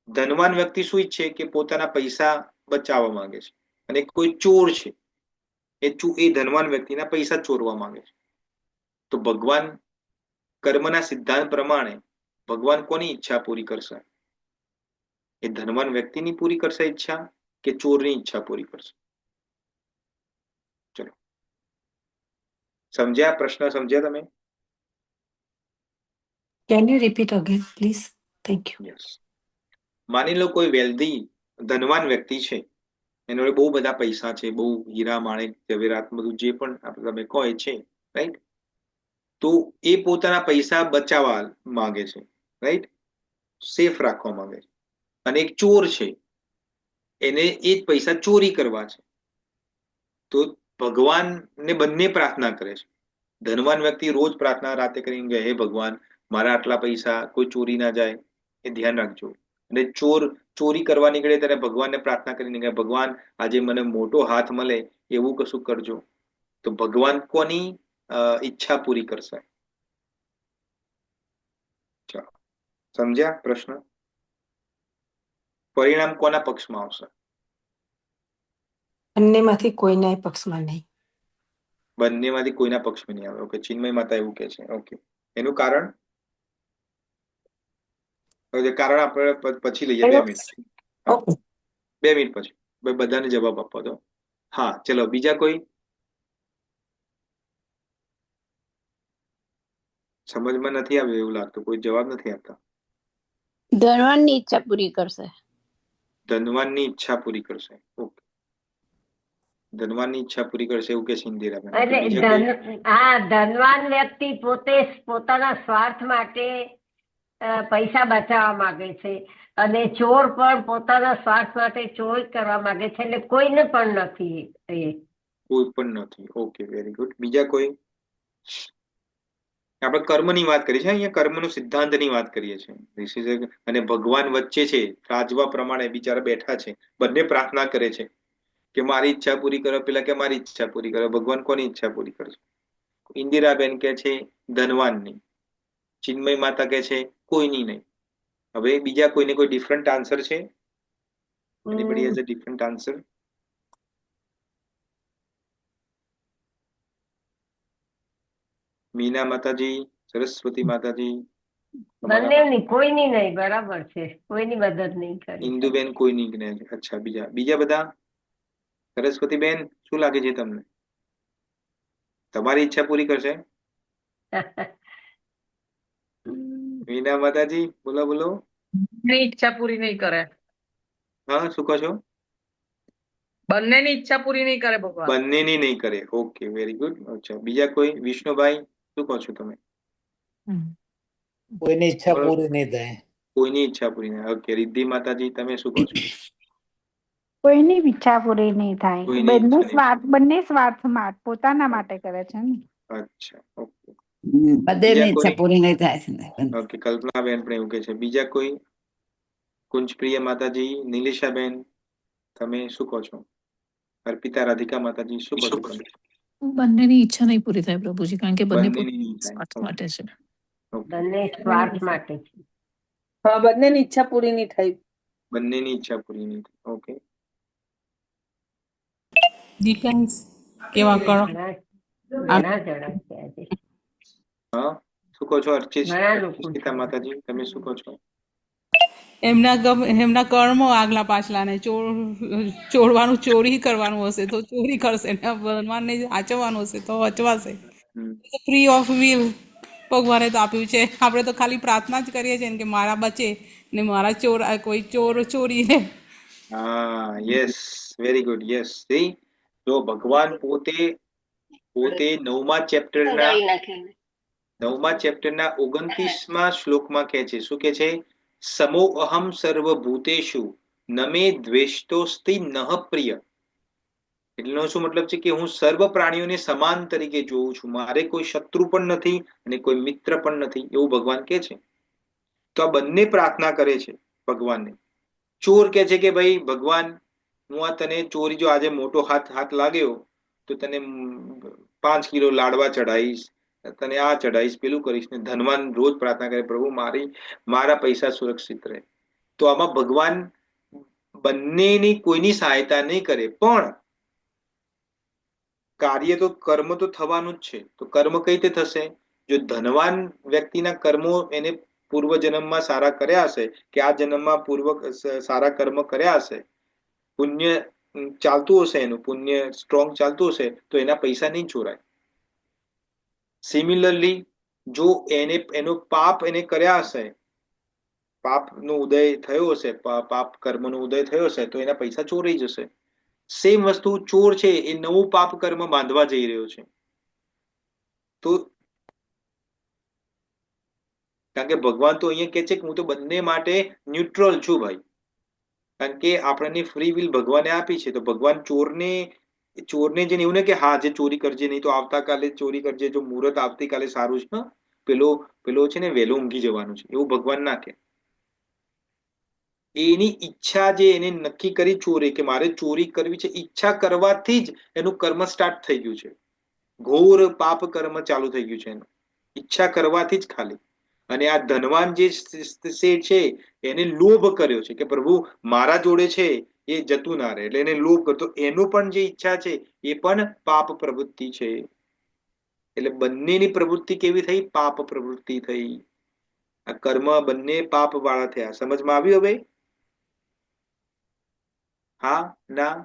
ધનવાન વ્યક્તિ શું ઈચ્છે કે પોતાના પૈસા બચાવવા માંગે છે, અને કોઈ ચોર છે, એ ધનવાન વ્યક્તિના પૈસા ચોરવા માંગે છે. તો ભગવાન કર્મના સિદ્ધાંત પ્રમાણે ભગવાન કોની ઈચ્છા પૂરી કરશે? એ ધનવાન વ્યક્તિની પૂરી કરશે ઈચ્છા કે ચોરની ઈચ્છા પૂરી કરશે? ચલો, સમજ્યા? પ્રશ્ન સમજ્યા તમે? Can you repeat again, please? Thank you. Yes. માની લો કોઈ વેલ્ધી ધનવાન વ્યક્તિ છે, એનો બહુ બધા પૈસા છે, બહુ હીરા માણેક જવેરાત બધું જે પણ તમે કહો એ છે, રાઈટ? તો એ પોતાના પૈસા બચાવવા માંગે છે, રાઈટ? સેફ રાખવા માંગે છે. અને એક ચોર છે, એને એ જ પૈસા ચોરી કરવા છે. તો ભગવાનને બંને પ્રાર્થના કરે છે. ધનવાન વ્યક્તિ રોજ પ્રાર્થના રાતે કરીને કહે, હે ભગવાન, મારા આટલા પૈસા કોઈ ચોરી ના જાય, એ ધ્યાન રાખજો. અને ચોર ચોરી કરવા નીકળે ત્યારે ભગવાનને પ્રાર્થના કરીને કહે, ભગવાન, આજે મને મોટો હાથ મળે એવું કશું કરજો. તો ભગવાન કોની ઈચ્છા પૂરી કરશે? ચાલો, સમજ્યા પ્રશ્ન? પરિણામ કોના પક્ષમાં આવશે? બંનેમાંથી કોઈના પક્ષમાં નહીં. બંનેમાંથી કોઈના પક્ષમાં નહીં આવે. ઓકે, ચિન્મય માતા એવું કે છે. ઓકે, એનું કારણ? કારણ આપણે પછી લઈએ. 2 મિનિટ. 2 મિનિટ પછી બધાને જવાબ આપવા દો. હા, ચલો બીજા કોઈ સમજમાં નથી આવ્યું એવું લાગતું, કોઈ જવાબ નથી આપતા. ધનવાનની ઈચ્છા પૂરી કરશે. ધનવાનની ઈચ્છા પૂરી કરશે. ઓકે, ધનવાનની ઈચ્છા પૂરી કરશે એવું કે છે ઇન્દિરાબેન. ધનવાન વ્યક્તિ પોતે પોતાના સ્વાર્થ માટે પૈસા બચાવવા માંગે છે અને ચોર પણ પોતાના સ્વાર્થ માટે ચોરી કરવા માંગે છે, એટલે કોઈને પણ નથી. કોઈ પણ નથી. Okay, very good. બીજા કોઈ? આપણે કર્મની વાત કરીએ છીએ, અહીંયા કર્મનો સિદ્ધાંતની વાત કરીએ છીએ. અને ભગવાન વચ્ચે છે, રાજવા પ્રમાણે બિચારા બેઠા છે, બંને પ્રાર્થના કરે છે કે મારી ઈચ્છા પૂરી કરો, પેલા કે મારી ઈચ્છા પૂરી કરો. ભગવાન કોની ઈચ્છા પૂરી કરશે? ઇન્દિરાબેન કે છે ધનવાનની, ચિન્મય માતા કે છે કોઈની નહીં. હવે બીજા કોઈને કોઈ ડિફરન્ટ આન્સર છે? Anybody has a different answer? Meena માતાજી, સરસ્વતી માતાજી? બંનેની, કોઈની નહીં. બરાબર છે, કોઈની મદદ નહીં કરી. ઇન્દુબેન કોઈની નહીં. અચ્છા, બીજા બધા? સરસ્વતી બેન, શું લાગે છે તમને? તમારી ઈચ્છા પૂરી કરશે? મીના માતાજી, બોલો. ઈચ્છા પૂરી નહીં કરે. હા, શું કહો છો? બંનેની ઈચ્છા પૂરી નહીં કરે ભગવાન. બંનેની નહીં કરે. Okay, very good. અચ્છા, બીજા કોઈ? વિષ્ણુભાઈ, શું કહો છો તમે? કોઈની ઈચ્છા પૂરી નહીં થાય. કોઈની ઈચ્છા પૂરી નહીં. ઓકે, રિદ્ધિ માતાજી, તમે શું કહો છો? કોઈની ઈચ્છા પૂરી નહીં થાય. બંને સ્વાર્થ માટે, પોતાના માટે કરે છે ને. અચ્છા, ઓકે. બધેની ઈચ્છા પૂરી નહીં થાય છે. ઓકે, કલ્પનાબેન પણ એવું કે છે. બીજા કોઈ? કુંજપ્રિય માતાજી, નિલેશાબેન, તમે શું કહો છો? અર્પિતા રાધિકા માતાજી, શું કહો છો તમે? બંનેની ઈચ્છા નહીં પૂરી થાય પ્રભુજી, કારણ કે બંને સ્વાર્થ માટે છે. બંને સ્વાર્થ માટે છે. હા, બંનેની ઈચ્છા પૂરી નહીં થાય. બંનેની ઈચ્છા પૂરી નહીં થાય. ઓકે. ડિપેન્ડ્સ કેવા કરો. હા, શું કહો છો? અર્ચિતા માતાજી, તમે શું કહો છો? એમના કર્મો આગલા પાછલા ને ચોરવાનું, ચોરી કરવાનું હશે તો ચોરી કરશે, ભગવાનને સાચવવાનું હશે તો સાચવાશે. ફ્રી ઓફ વિલ ભગવાને તો આપ્યું છે. આપણે તો ખાલી પ્રાર્થના જ કરીએ છીએ કે મારા બચે ને મારા કોઈ ચોરી ને. હા, યસ, વેરી ગુડ. યસ, જો ભગવાન પોતે 9મા ચેપ્ટરના 29મા શ્લોકમાં કહે છે, શું કહે છે? સમો અહમ સર્વભૂતેષુ નમે દ્વેષ્ટોસ્તિ નઃ પ્રિય. એટલનો શું મતલબ છે કે હું સર્વ પ્રાણીઓને સમાન તરીકે જોઉં છું, મારે કોઈ શત્રુ પણ નથી અને કોઈ મિત્ર પણ નથી, એવું ભગવાન કે છે. તો આ બંને પ્રાર્થના કરે છે ભગવાનને. ચોર કે છે કે ભાઈ ભગવાન, હું આ તને ચોરી, જો આજે મોટો હાથ લાગ્યો તો તને 5 કિલો લાડવા ચઢાઈશ, તને આ ચઢાઈશ, પેલું કરીશ. ને ધનવાન રોજ પ્રાર્થના કરે, પ્રભુ મારા પૈસા સુરક્ષિત રહે. તો આમાં ભગવાન બંનેની કોઈની સહાયતા નહીં કરે, પણ કાર્ય તો, કર્મ તો થવાનું જ છે. તો કર્મ કઈ રીતે થશે? જો ધનવાન વ્યક્તિના કર્મો એને પૂર્વ જન્મમાં સારા કર્યા હશે, કે આ જન્મમાં સારા કર્મ કર્યા હશે, પુણ્ય ચાલતું હશે, એનું પુણ્ય સ્ટ્રોંગ ચાલતું હશે, તો એના પૈસા નહીં ચોરાય. સિમિલરલી, જો એનો પાપ એને કર્યા હશે, પાપનો ઉદય થયો હશે, પાપ કર્મનો ઉદય થયો હશે, તો એના પૈસા ચોરાઈ જશે. સેમ વસ્તુ ચોર છે, એ નવું પાપ કર્મ બાંધવા જઈ રહ્યો છે. તો કારણ કે ભગવાન તો અહીંયા કે છે કે હું તો બંને માટે ન્યુટ્રલ છું ભાઈ, કારણ કે આપણને ફ્રી વિલ ભગવાને આપી છે. તો ભગવાન ચોરને જે એવું ને કે હા, જે ચોરી કરજે, નહીં તો આવતાકાલે ચોરી કરજે, જો મુહૂર્ત આવતીકાલે સારું છે, પેલો છે ને વહેલો ઊંઘી જવાનું છે, એવું ભગવાન ના કે. એની ઈચ્છા જે એને નક્કી કરી ચોરે કે મારે ચોરી કરવી છે, ઈચ્છા કરવાથી જ એનું કર્મ સ્ટાર્ટ થઈ ગયું છે. ઘોર પાપ કર્મ ચાલુ થઈ ગયું છે એનું, ઈચ્છા કરવાથી જ ખાલી. અને આ ધનવાન જે શેઠ છે એને લોભ કર્યો છે કે પ્રભુ મારા જોડે છે એ જતું ના રહે, એટલે એને લોભ કરતો, એનું પણ જે ઈચ્છા છે એ પણ પાપ પ્રવૃત્તિ છે. એટલે બંનેની પ્રવૃત્તિ કેવી થઈ? પાપ પ્રવૃત્તિ થઈ. આ કર્મ બંને પાપ વાળા થયા. સમજમાં આવ્યું હવે? હા ના?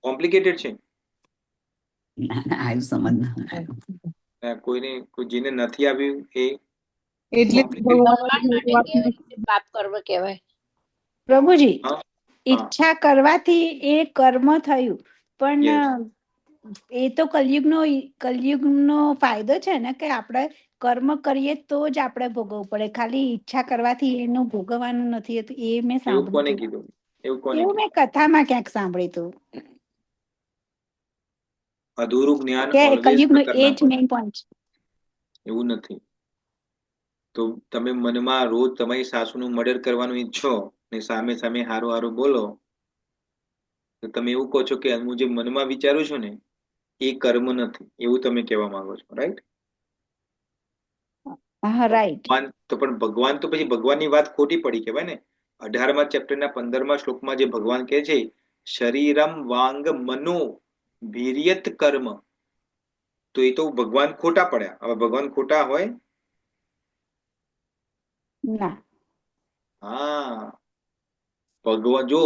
કોમ્પ્લિકેટેડ છે? કોઈને જેને નથી આવ્યું એ એટલે ભગવાન માટે કેવી રીતે પાપ કર્મ કહેવાય? પ્રભુજી, ઈચ્છા કરવાથી એ કર્મ થયું, પણ એ તો કલયુગનો ફાયદો છે ને કે આપણે કર્મ કરીએ તો જ આપણે ભોગવવું પડે, ખાલી ઈચ્છા કરવાથી એનું ભોગવવાનું નથી. એ મેં એવું કોને સાંભળ્યું, કીધું? એવું મેં કથામાં ક્યાંક સાંભળ્યું હતું અધૂરું જ્ઞાન કે ઓલવેઝ કલયુગનો એ ખતરનાક જ હોય. Main point. એવું નથી. તો તમે મનમાં રોજ તમારી સાસુનું મર્ડર કરવાનું ઈચ્છો ને સામે સામે હારું હારું બોલો, તો તમે એવું કહો છો કે હું જે મનમાં વિચારું છું ને એ કર્મ નથી, એવું તમે કહેવા માંગો છો, રાઈટ? હા, રાઈટ. તો પણ ભગવાન તો પછી ભગવાનની વાત ખોટી પડી કહેવાય ને. 18મા ચેપ્ટરના 15મા શ્લોકમાં જે ભગવાન કહે છે શરીરમ વાંગ મનો વીર્યત કર્મ, તો એ તો ભગવાન ખોટા પડ્યા. હવે ભગવાન ખોટા હોય? ના. હા, ભગવાન જો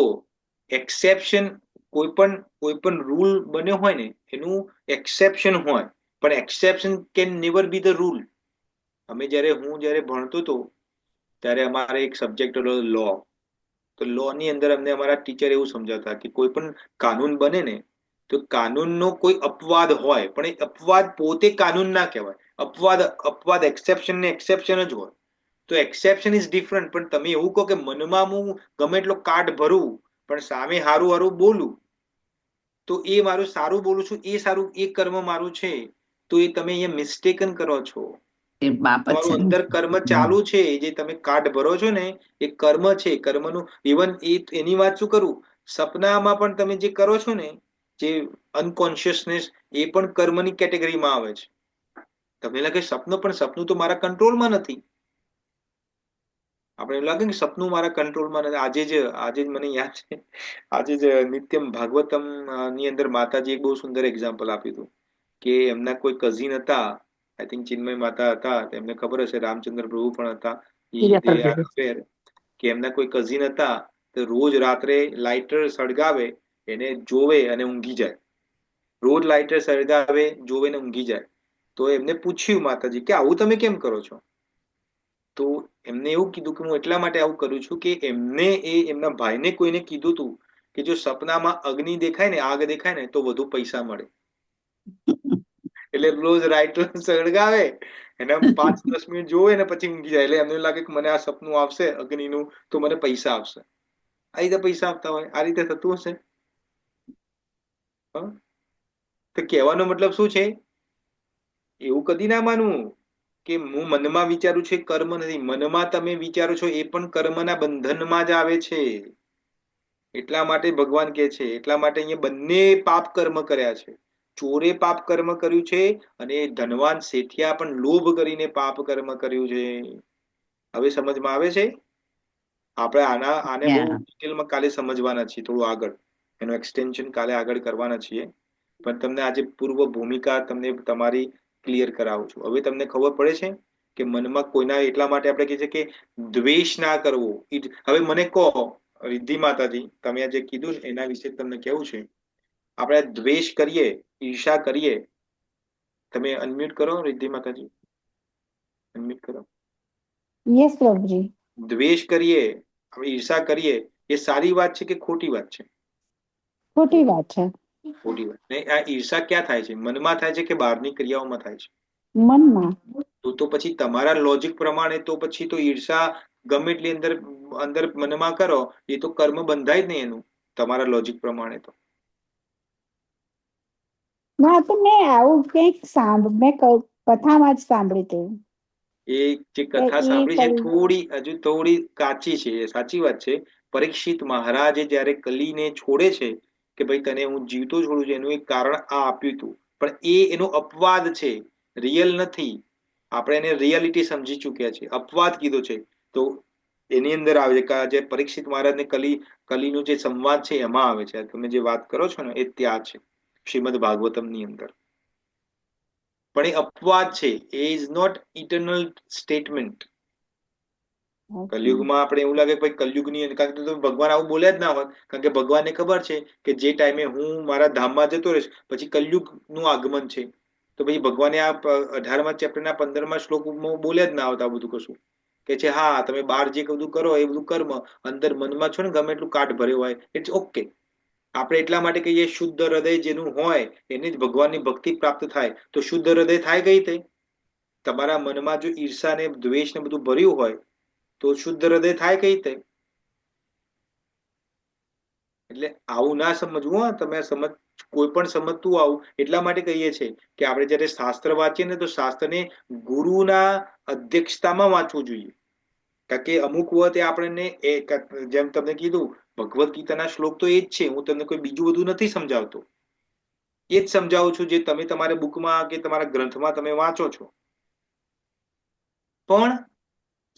એક્સેપ્શન, કોઈ પણ રૂલ બન્યો હોય ને એનું એક્સેપ્શન હોય, પણ exception can never be the rule. હું જયારે ભણતો હતો ત્યારે અમારે એક સબ્જેક્ટ હતો લો. તો લો ની અંદર અમને અમારા ટીચર એવું સમજાવતા કે કોઈ પણ કાનૂન બને ને તો કાનૂનનો કોઈ અપવાદ હોય, પણ એ અપવાદ પોતે કાનૂન ના કહેવાય. અપવાદ એક્સેપ્શન ને એક્સેપ્શન જ હોય. તો એક્સેપ્શન ઇઝ ડિફરન્ટ. પણ તમે એવું કહો કે મનમાં હું ગમે એટલો કાટ ભરું પણ સામે હારું હારું બોલું, તો એ મારું સારું બોલું છું એ સારું, એ કર્મ મારું છે, તો એ તમે અહીંયા મિસ્ટેકન કરો છો. તમારું અંદર કર્મ ચાલુ છે, જે તમે કાટ ભરો છો ને એ કર્મ છે. કર્મનું ઇવન એની વાત શું કરું, સપનામાં પણ તમે જે કરો છો ને, જે અનકોન્શિયસનેસ, એ પણ કર્મની કેટેગરીમાં આવે છે. તમને લાગે સપનું, પણ સપનું તો મારા કંટ્રોલમાં નથી. આપણે એવું લાગે કે સપનું મારા કંટ્રોલમાં નથી. આજે જ મને યાદ છે, આજે જ નિત્યમ ભાગવતમ ની અંદર માતાજી એક બહુ સુંદર એક્ઝામ્પલ આપ્યું હતું કે એમના કોઈ કઝિન હતા, આઈ થિંક ચિન્મય માતા હતા, એમને ખબર હશે, રામચંદ્ર પ્રભુ પણ હતા, કે એમના કોઈ કઝિન હતા, તો રોજ રાત્રે લાઇટર સળગાવે, એને જોવે અને ઊંઘી જાય. રોજ લાઇટર સળગાવે, જોવે ને ઊંઘી જાય. તો એમને પૂછ્યું માતાજી કે આવું તમે કેમ કરો છો? તો એમને એવું કીધું કે હું એટલા માટે આવું કરું છું કે એમના ભાઈને કોઈને કીધું હતું કે જો સપનામાં અગ્નિ દેખાય ને, આગ દેખાય ને, તો વધુ પૈસા મળે. એટલે રોજ લાઇટર સળગાવે, એને 5-10 મિનિટ જોવે ને પછી ઊંઘી જાય. એટલે એમને લાગે કે મને આ સપનું આવશે અગ્નિનું, તો મને પૈસા આવશે. આ રીતે પૈસા આપતા હોય, આ રીતે થતું હશે. તો કહેવાનો મતલબ શું છે? એવું કદી ના માનવું કે હું મનમાં વિચારું છું કર્મ નથી. મનમાં તમે વિચારો છો એ પણ કર્મના બંધનમાં જ આવે છે. એટલા માટે ભગવાન કહે છે, એટલા માટે અહીંયા બંને પાપ કર્મ કર્યા છે. ચોરે પાપ કર્મ કર્યું છે અને ધનવાન શેઠિયા પણ લોભ કરીને પાપ કર્મ કર્યું છે. હવે સમજમાં આવે છે? આપણે આને બહુ ડિટેલમાં કાલે સમજવાના છીએ, થોડું આગળ એનું એક્સટેન્શન કાલે આગળ કરવાના છીએ. પણ તમને આજે પૂર્વ ભૂમિકા તમને તમારી ક્લિયર કરાવું છું. હવે તમને ખબર પડે છે કે મનમાં કોઈના, એટલા માટે આપણે કહીએ છીએ કે દ્વેષ ના કરવો. હવે મને કહો રિદ્ધિ માતાજી, તમે આ જે કીધું એના વિશે તમને કેવું છે. આપણે દ્વેષ કરીએ, ઈર્ષા કરીએ, તમે અનમ્યુટ કરો રિદ્ધિ માતાજી, અનમ્યુટ કરો. યસ પ્રભુજી. દ્વેષ કરીએ, આપણે ઈર્ષા કરીએ, એ સારી વાત છે કે ખોટી વાત છે? ખોટી વાત છે. ખોટી વાત. આ ઈર્ષા ક્યાં થાય છે? મનમાં થાય છે કે બહારની ક્રિયાઓમાં થાય છે? મનમાં. તો પછી તમારા લોજિક પ્રમાણે તો પછી તો ઈર્ષા ગમે એટલી અંદર મનમાં કરો, એ તો કર્મ બંધાય જ નહીં એનું, તમારા લોજિક પ્રમાણે તો. ના, તો મેં આવું કંઈક મેં કથામાં જ સાંભળ્યું હતું. એ જે કથા સાંભળી છે હજુ થોડી કાચી છે. સાચી વાત છે. પરીક્ષિત મહારાજે જયારે કલીને છોડે છે કે ભાઈ તને હું જીવતો છોડું છું, એનું એક કારણ આ આપ્યું હતું, પણ પણ એનો અપવાદ છે, રિયલ નથી. આપણે એને રિયાલિટી સમજી ચુક્યા છીએ, અપવાદ કીધો છે. તો એની અંદર આવે છે જે પરીક્ષિત મહારાજ ને કલીનો જે સંવાદ છે એમાં આવે છે. તમે જે વાત કરો છો ને એ ત્યાં છે શ્રીમદ ભાગવતમ ની અંદર. પણ એ અપવાદ છે, એ ઇઝ નોટ ઇટર્નલ સ્ટેટમેન્ટ. કલયુગમાં આપણે એવું લાગે કે કલયુગની અંદર, કારણ કે ભગવાન આવું બોલ્યા જ ના હોત, કારણ કે ભગવાનને ખબર છે કે જે ટાઈમે હું મારા ધામમાં જતો રહીશ પછી કલયુગ નું આગમન છે, તો પછી ભગવાને આ 18મા ચેપ્ટરના 15મા શ્લોકમાં બોલ્યા જ ના હોત આ બધું કશું. કે છે હા તમે બહાર જે બધું કરો એ બધું કર્મ, અંદર મનમાં છો ને ગમે એટલું કાટ ભર્યો હોય, ઇટ્સ ઓકે. આપણે એટલા માટે કહીએ શુદ્ધ હૃદય જેનું હોય એને જ ભગવાનની ભક્તિ પ્રાપ્ત થાય. તો શુદ્ધ હૃદય થાય કઈ રીતે? તમારા મનમાં જો ઈર્ષા ને દ્વેષ ને બધું ભર્યું હોય તો શુદ્ધ હૃદય થાય કઈ રીતે? એટલે આવું ના સમજવું. તમે કોઈ પણ સમજતું આવું એટલા માટે કહીએ છીએ કે આપણે જયારે શાસ્ત્ર વાંચીએ ને તો શાસ્ત્રને ગુરુના અધ્યક્ષતામાં વાંચવું જોઈએ. કારણ કે અમુક વખતે આપણને જેમ તમને કીધું ભગવદ્ ગીતાના શ્લોક તો એ જ છે, હું તમને કોઈ બીજું બધું નથી સમજાવતો, એ જ સમજાવું છું જે તમે તમારા બુકમાં કે તમારા ગ્રંથમાં તમે વાંચો છો. પણ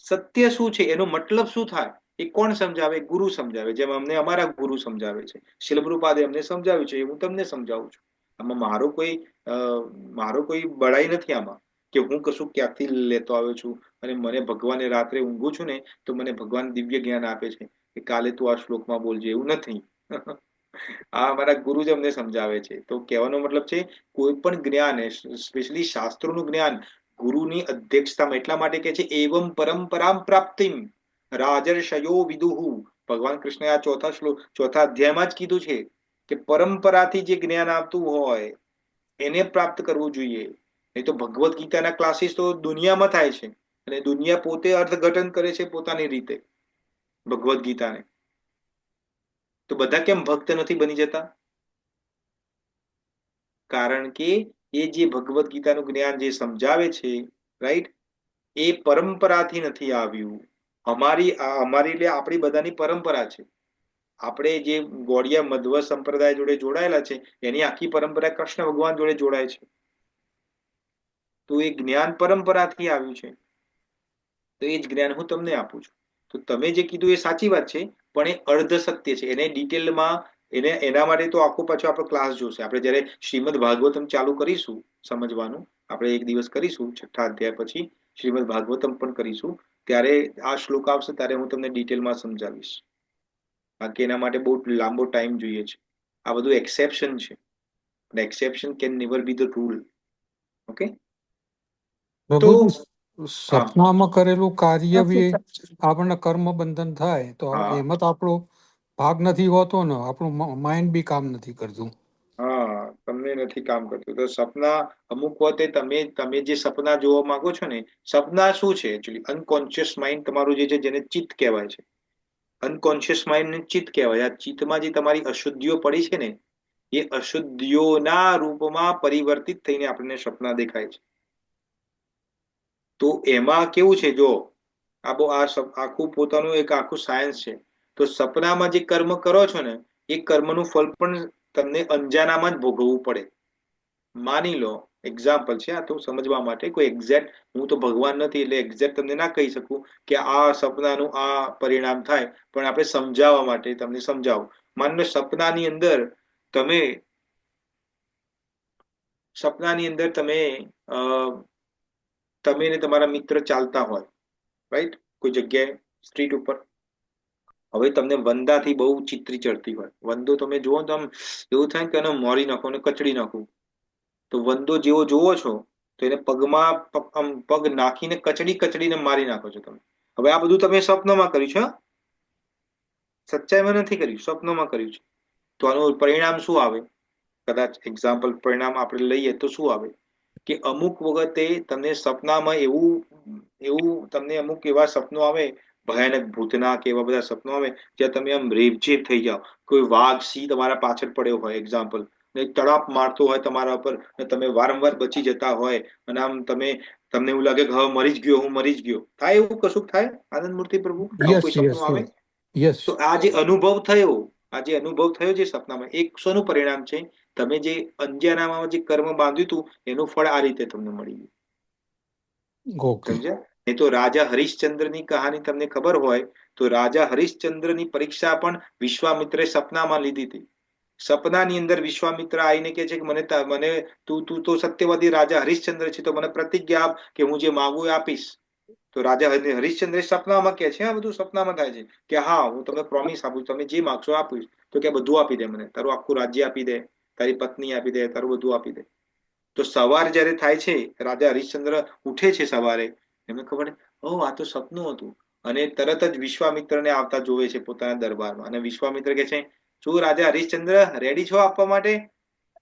સત્ય શું છે, એનો મતલબ શું થાય, એ કોણ સમજાવે? ગુરુ સમજાવે. જેમ અમને અમારા ગુરુ સમજાવે છે, શ્રીલ પ્રભુપાદે અમને સમજાવ્યું છે, હું તમને સમજાવું છું. આમાં મારો કોઈ બળાઈ નથી આમાં, કે હું કશું ક્યાંથી લેતો આવ્યો છું અને મને ભગવાને રાત્રે ઊંઘું છું ને તો મને ભગવાન દિવ્ય જ્ઞાન આપે છે કે કાલે તું આ શ્લોકમાં બોલજે, એવું નથી. આ અમારા ગુરુ જ અમને સમજાવે છે. તો કહેવાનો મતલબ છે કોઈ પણ જ્ઞાન, સ્પેશિયલી શાસ્ત્રોનું જ્ઞાન ગુરુની અધ્યક્ષતામાં. એટલા માટે કે છે એવમ પરંપરામ પ્રાપ્તિમ રાજર્ષયો વિદુહુ. ભગવાન કૃષ્ણએ આ ચોથા અધ્યાયમાં જ કીધું છે કે પરંપરાથી જે જ્ઞાન આવતું હોય એને પ્રાપ્ત કરવું જોઈએ. નહીં તો ભગવદ્ ગીતાના ક્લાસીસ તો દુનિયામાં થાય છે અને દુનિયા પોતે અર્થઘટન કરે છે પોતાની રીતે ભગવદ્ ગીતાને. તો બધા કેમ ભક્ત નથી બની જતા? કારણ કે એ જે ભગવદ્ ગીતાનું જ્ઞાન જે સમજાવે છે, રાઈટ, એ પરંપરાથી નથી આવ્યું. અમારી એટલે આપણી બધાની પરંપરા છે. આપણે જે ગોળિયા મધ્વ સંપ્રદાય જોડે જોડાયેલા છે એની આખી પરંપરા કૃષ્ણ ભગવાન જોડે જોડાય છે. તો એ જ્ઞાન પરંપરાથી આવ્યું છે. તો એ જ જ્ઞાન હું તમને આપું છું. તો તમે જે કીધું એ સાચી વાત છે, પણ એ અર્ધ સત્ય છે. એને ડિટેલમાં એના માટે તો આખો પાછો આપણો ક્લાસ જોશે. આપણે જયારે શ્રીમદ ભાગવતમ ચાલુ કરીશું સમજવાનું, આપણે એક દિવસ કરીશું 6ઠ્ઠા અધ્યાય પછી શ્રીમદ ભાગવતમ પણ કરીશું, ત્યારે આ શ્લોક આવશે ત્યારે હું તમને ડિટેલમાં સમજાવીશ. બાકી એના માટે બહુ લાંબો ટાઈમ જોઈએ છે. આ બધું એક્સેપ્શન છે, exception can never be the rule. Okay, તો સપનામાં કરેલું કાર્ય બી આપણને કર્મ બંધન થાય તો એમાં તો આપણો ભાગ નથી હોતો ને, આપણું માઇન્ડ બી કામ નથી કરતું. હા, તમને નથી કામ કરતું. તો સપના અમુક વખતે તમે જે સપના જોવા માંગો છો ને, સપના શું છે એકચ્યુઅલી? અનકોન્શિયસ માઇન્ડ તમારું જે છે જેને ચિત્ત કહેવાય છે. અનકોન્શિયસ માઇન્ડ ને ચિત્ત કહેવાય. આ ચિત્તમાં જે તમારી અશુદ્ધિઓ પડી છે ને, એ અશુદ્ધિઓના રૂપમાં પરિવર્તિત થઈને આપણને સપના દેખાય છે. તો એમાં કેવું છે, જો આખું પોતાનું એક આખું સાયન્સ છે. તો સપનામાં જે કર્મ કરો છો ને એ કર્મનું ફળ પણ તમને અંજાનામાં જ ભોગવવું પડે. માની લો, એક્ઝામ્પલ છે આ તો સમજવા માટે, કોઈ એક્ઝેક્ટ, હું તો ભગવાન નથી એટલે એક્ઝેક્ટ તમને ના કહી શકું કે આ સપનાનું આ પરિણામ થાય, પણ આપણે સમજાવવા માટે તમને સમજાવું. માની લો સપનાની અંદર તમે ને તમારા મિત્ર ચાલતા હોય, રાઈટ, કોઈ જગ્યાએ સ્ટ્રીટ ઉપર. હવે તમને વંદાથી બહુ ચિત્રી ચડતી હોય. વંદો તમે જુઓ તો આમ એવું થાય કે એને મોરી નાખો અને કચડી નાખું. તો વંદો જેવો જોવો છો તો એને પગમાં પગ નાખીને કચડીને મારી નાખો છો તમે. હવે આ બધું તમે સ્વપ્નમાં કર્યું છે, સચ્ચાઈમાં નથી કર્યું, સ્વપ્નમાં કર્યું છે. તો આનું પરિણામ શું આવે? કદાચ એક્ઝામ્પલ પરિણામ આપણે લઈએ તો શું આવે કે અમુક વખતે તમને સપનામાં એવું તમને અમુક એવા સપનો આવે, ભયાનક ભૂતના કે એવા બધા સપનો આવે જ્યાં તમે આમ રેપઝેપ થઈ જાઓ. કોઈ વાઘ સિંહ તમારા પાછળ પડ્યો હોય એક્ઝામ્પલ, ને તડાપ મારતો હોય તમારા ઉપર ને તમે વારંવાર બચી જતા હોય અને આમ તમને એવું લાગે કે હવે મરી જ ગયો. થાય એવું કશું થાય આનંદ મૂર્તિ પ્રભુ? કોઈ સપનું આવે તો આ જે અનુભવ થયો જે સપનામાં, એક શોનું પરિણામ છે? તમે જે અંજાનામાં જે કર્મ બાંધ્યું હતું એનું ફળ આ રીતે તમને મળી ગયું. સમજ્યા? નહીં તો રાજા હરિશ્ચંદ્રની કહાની તમને ખબર હોય તો રાજા હરિશ્ચંદ્રની પરીક્ષા પણ વિશ્વામિત્રે સપનામાં લીધી હતી. સપનાની અંદર વિશ્વામિત્ર આવીને કે છે કે મને તું તો સત્યવાદી રાજા હરિશ્ચંદ્ર છે, તો મને પ્રતિજ્ઞા આપ કે હું જે માંગુ એ આપીશ. તો રાજા હરિશ્ચંદ્ર સપનામાં કે છે, આ બધું સપનામાં થાય છે કે હા હું તમને પ્રોમિસ આપું, તમે જે માગશો આપીશ. તો કે બધું આપી દે, મને તારું આખું રાજ્ય આપી દે, તારી પત્ની આપી દે, તારું બધું આપી દે. તો સવાર જયારે થાય છે, રાજા હરિશ્ચંદ્ર ઉઠે છે સવારે, એમને ખબર આ તો સપનું હતું. અને તરત જ વિશ્વામિત્રને આવતા જોવે છે પોતાના દરબારમાં. અને વિશ્વામિત્ર કે છે, શું રાજા હરિશ્ચંદ્ર રેડી છો આપવા માટે?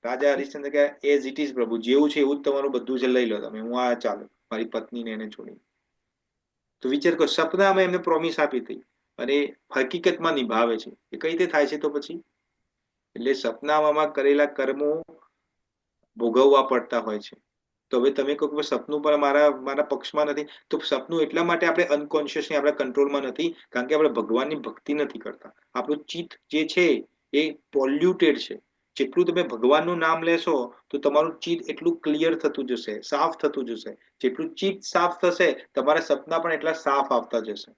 રાજા હરિશ્ચંદ્ર કે એઝ ઇટ ઇઝ પ્રભુ, જેવું છે એવું જ તમારું બધું છે, લઈ લો તમે, હું આ ચાલો મારી પત્નીને એને છોડી. તો વિચાર કરો, સપનામાં એમને પ્રોમિસ આપી હતી અને હકીકતમાં નિભાવે છે. એ કઈ રીતે થાય છે? તો પછી એટલે સપનામાં કરેલા કર્મો ભોગવવા પડતા હોય છે. તો હવે તમે કહો કે સપનું પણ મારા પક્ષમાં નથી, તો સપનું એટલા માટે આપણે અનકોન્શિયસલી આપણા કંટ્રોલમાં નથી કારણ કે આપણે ભગવાનની ભક્તિ નથી કરતા. આપણું ચિત્ત જે છે એ પોલ્યુટેડ છે. જેટલું તમે ભગવાનનું નામ લેશો તો તમારું ચિત્ત એટલું ક્લિયર થતું જશે, સાફ થતું જશે. જેટલું ચિત્ત સાફ થશે તમારા સપના પણ એટલા સાફ આવતા જશે.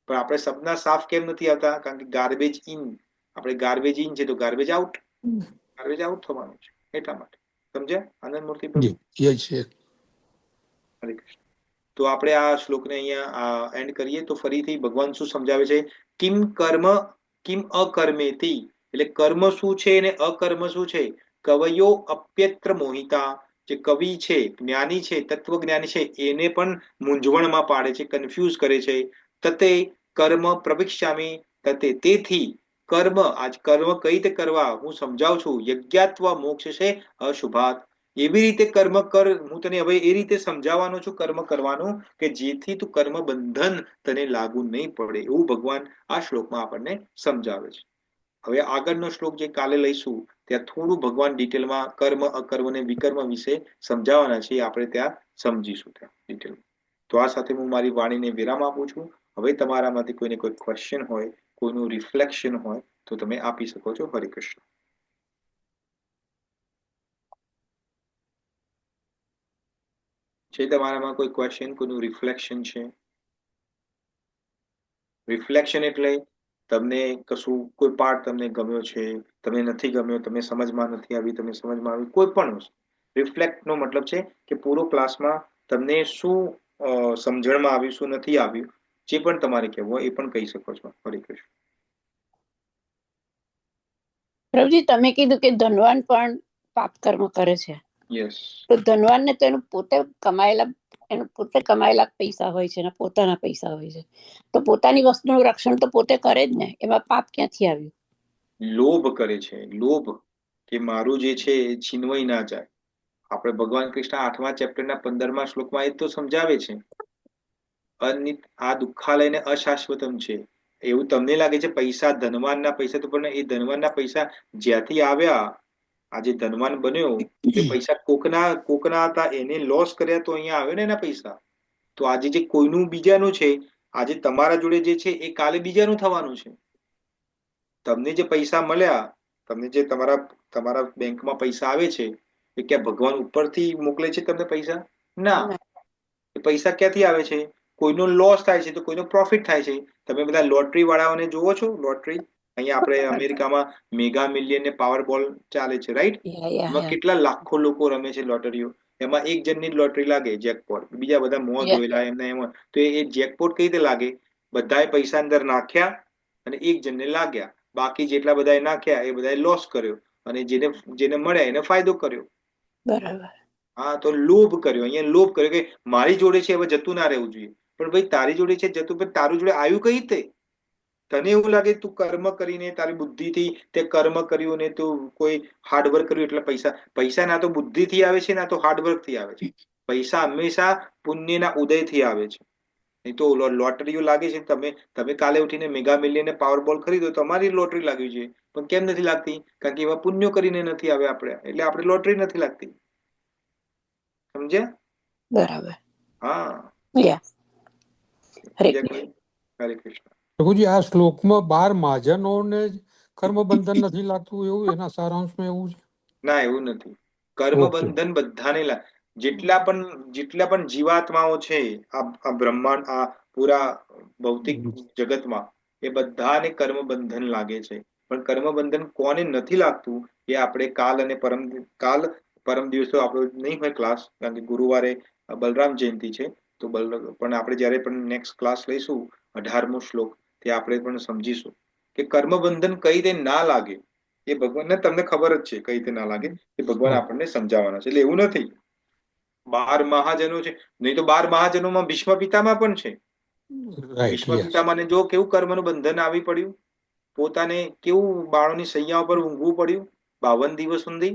પણ આપણે સપના સાફ કેમ નથી આવતા? કારણ કે ગાર્બેજ ઇન, આપણે ગાર્બેજ ઇન છે તો ગાર્બેજ આઉટ થવાનું છે. એટલા માટે. સમજ્યા આનંદ મૂર્તિ પ્રભુ? હરે કૃષ્ણ. તો આપણે આ શ્લોકને અહીંયા એન્ડ કરીએ. તો ફરીથી ભગવાન શું સમજાવે છે? કિમ કર્મ કિમ અકર્મેતિ, એટલે કર્મ શું છે અને અકર્મ શું છે? કવયો અપ્યત્ર મોહિતા, જે કવિ છે, જ્ઞાની છે, તત્વજ્ઞાની છે, એને પણ મૂંઝવણમાં પાડે છે, કન્ફ્યુઝ કરે છે. તતે કર્મ પ્રવિક્ષ્યામિ, તતે તેથી કર્મ, આજ કર્મ કઈ રીતે કરવા હું સમજાવું છું. યજ્ઞાત્વા મોક્ષ છે અશુભાત, એવી રીતે કર્મ કર, હું તને હવે એ રીતે સમજાવવાનો છું કર્મ કરવાનું કે જેથી તું કર્મ બંધન તને લાગુ નહીં પડે, એવું ભગવાન આ શ્લોકમાં આપણને સમજાવે છે. હવે આગળનો શ્લોક જે કાલે લઈશું ત્યાં થોડું ભગવાન ડિટેલમાં કર્મ અકર્મ અને વિકર્મ વિશે સમજાવવાના છે, આપણે ત્યાં સમજીશું ત્યાં ડિટેલમાં. તો આ સાથે હું મારી વાણીને વિરામ આપું છું. હવે તમારામાંથી કોઈને કોઈ ક્વેશ્ચન હોય, કોઈનું રિફ્લેક્શન હોય તો તમે આપી શકો છો. હરે કૃષ્ણ. છે તમારામાં કોઈ ક્વેશ્ચન, કોઈનું રિફ્લેક્શન છે? રિફ્લેક્શન એટલે તમને કશું કોઈ પાર્ટ તમને ગમ્યો છે, તમને નથી ગમ્યો, તમે સમજમાં નથી આવી, તમે સમજમાં આવી, કોઈ પણ વસ્તુ. રિફ્લેક્ટ નો મતલબ છે કે પૂરો ક્લાસમાં તમને શું સમજણમાં આવ્યું, શું નથી આવ્યું, જે પણ તમારે કહેવું હોય એ પણ કહી શકો છો. હરે કૃષ્ણ. પ્રભુજી, તમે કીધું કે ધનવાન પણ પાપ કર્મ કરે છે. યસ. તો ધનવાનને તો એનું પોતે કમાયેલા પૈસા હોય છે, પોતાના પૈસા હોય છે, તો પોતાની વસ્તુનું રક્ષણ તો પોતે કરે જ ને, એમાં પાપ ક્યાંથી આવ્યું? લોભ કરે છે, લોભ કે મારું જે છે એ છીનવાઈ ના જાય. આપણે ભગવાન કૃષ્ણ 8મા ચેપ્ટરના 15મા શ્લોકમાં એ તો સમજાવે છે, આ દુઃખાલયને અશાશ્વતમ છે. એવું તમને લાગે છે પૈસા, ધનવાનના પૈસા, તો પણ એ ધનવાનના પૈસા જ્યાંથી આવ્યા, આજે ધનવાન બન્યો એ પૈસા કોકના હતા, એને લોસ કર્યા તો અહીંયા આવ્યો ને એના પૈસા. તો આજે જે કોઈનું બીજાનું છે, આજે તમારા જોડે જે છે એ કાલે બીજાનું થવાનું છે. તમને જે પૈસા મળ્યા, તમને જે તમારા બેંકમાં પૈસા આવે છે, એ ક્યાં ભગવાન ઉપરથી મોકલે છે તમને પૈસા? ના. એ પૈસા ક્યાંથી આવે છે? કોઈનો લોસ થાય છે તો કોઈનો પ્રોફિટ થાય છે. તમે બધા લોટરી વાળાઓને જોવો છો? લોટરી અહીંયા આપણે અમેરિકામાં મેગા મિલિયન ને પાવર બોલ ચાલે છે, રાઈટ? એમાં કેટલા લાખો લોકો રમે છે લોટરીઓ. એમાં એક જણની જ લોટરી લાગે, જેકપોટ. બીજા બધા મોં ધોયેલા એમને એમાં. તો એ જેકપોટ કઈ રીતે લાગે? બધાએ પૈસા અંદર નાખ્યા અને એક જણને લાગ્યા. બાકી જેટલા બધાએ નાખ્યા એ બધાએ લોસ કર્યો અને જેને મળ્યા એને ફાયદો કર્યો. બરાબર. હા, તો લોભ કર્યો. અહીંયા લોભ કર્યો કે મારી જોડે છે હવે જતું ના રહેવું જોઈએ. પણ ભાઈ તારી જોડે છે જતું, પણ તારું જોડે આવ્યું કઈ રીતે? તને એવું લાગે તું કર્મ કરીને, તારી બુદ્ધિથી તે કર્મ કર્યું ને તું કોઈ હાર્ડવર્ક કર્યું એટલે પૈસા ના તો બુદ્ધિથી આવે છે, ના તો હાર્ડવર્કથી આવે છે. પૈસા હંમેશા પુણ્યના ઉદયથી આવે છે. નહીં તો લોટરીઓ લાગે છે, તમે કાલે ઉઠીને મેગા મિલિયન ને પાવરબોલ ખરીદો, તમારી લોટરી લાગવી જોઈએ. પણ કેમ નથી લાગતી? કારણ કે એવા પુણ્યો કરીને નથી આવે આપણે, એટલે આપણે લોટરી નથી લાગતી. સમજ્યા? બરાબર. હા. હરે કૃષ્ણ. પ્રભુજી, આ શ્લોકમાં 12 મહાજનોને કર્મ બંધન નથી લાગતું, એવું એના સારાંશમાં એવું છે? ના, એવું નથી. કર્મ બંધન બધાને જેટલા પણ જીવાત્માઓ છે આ બ્રહ્માંડ, આ પૂરા ભૌતિક જગતમાં, એ બધાને કર્મ બંધન લાગે છે. પણ કર્મ બંધન કોને નથી લાગતું એ આપણે કાલ અને પરમ દિવસો આપણો નહીં હોય ક્લાસ, કારણ કે ગુરુવારે બલરામ જયંતિ છે. તો પણ આપણે જયારે પણ નેક્સ્ટ ક્લાસ લઈશું 18મો શ્લોક, તે આપણે પણ સમજીશું કે કર્મ બંધન કઈ રીતે ના લાગે. એ ભગવાનને તમને ખબર જ છે કઈ રીતે ના લાગે, એ ભગવાન આપણને સમજાવવાના છે. એટલે એવું નથી 12 મહાજનો છે, નહીં તો 12 મહાજનોમાં ભીષ્મ પિતામાં પણ છે. ભીષ્મ પિતામાને જો કેવું કર્મનું બંધન આવી પડ્યું, પોતાને કેવું બાળોની સૈયા પર ઊંઘવું પડ્યું 52 દિવસ સુધી.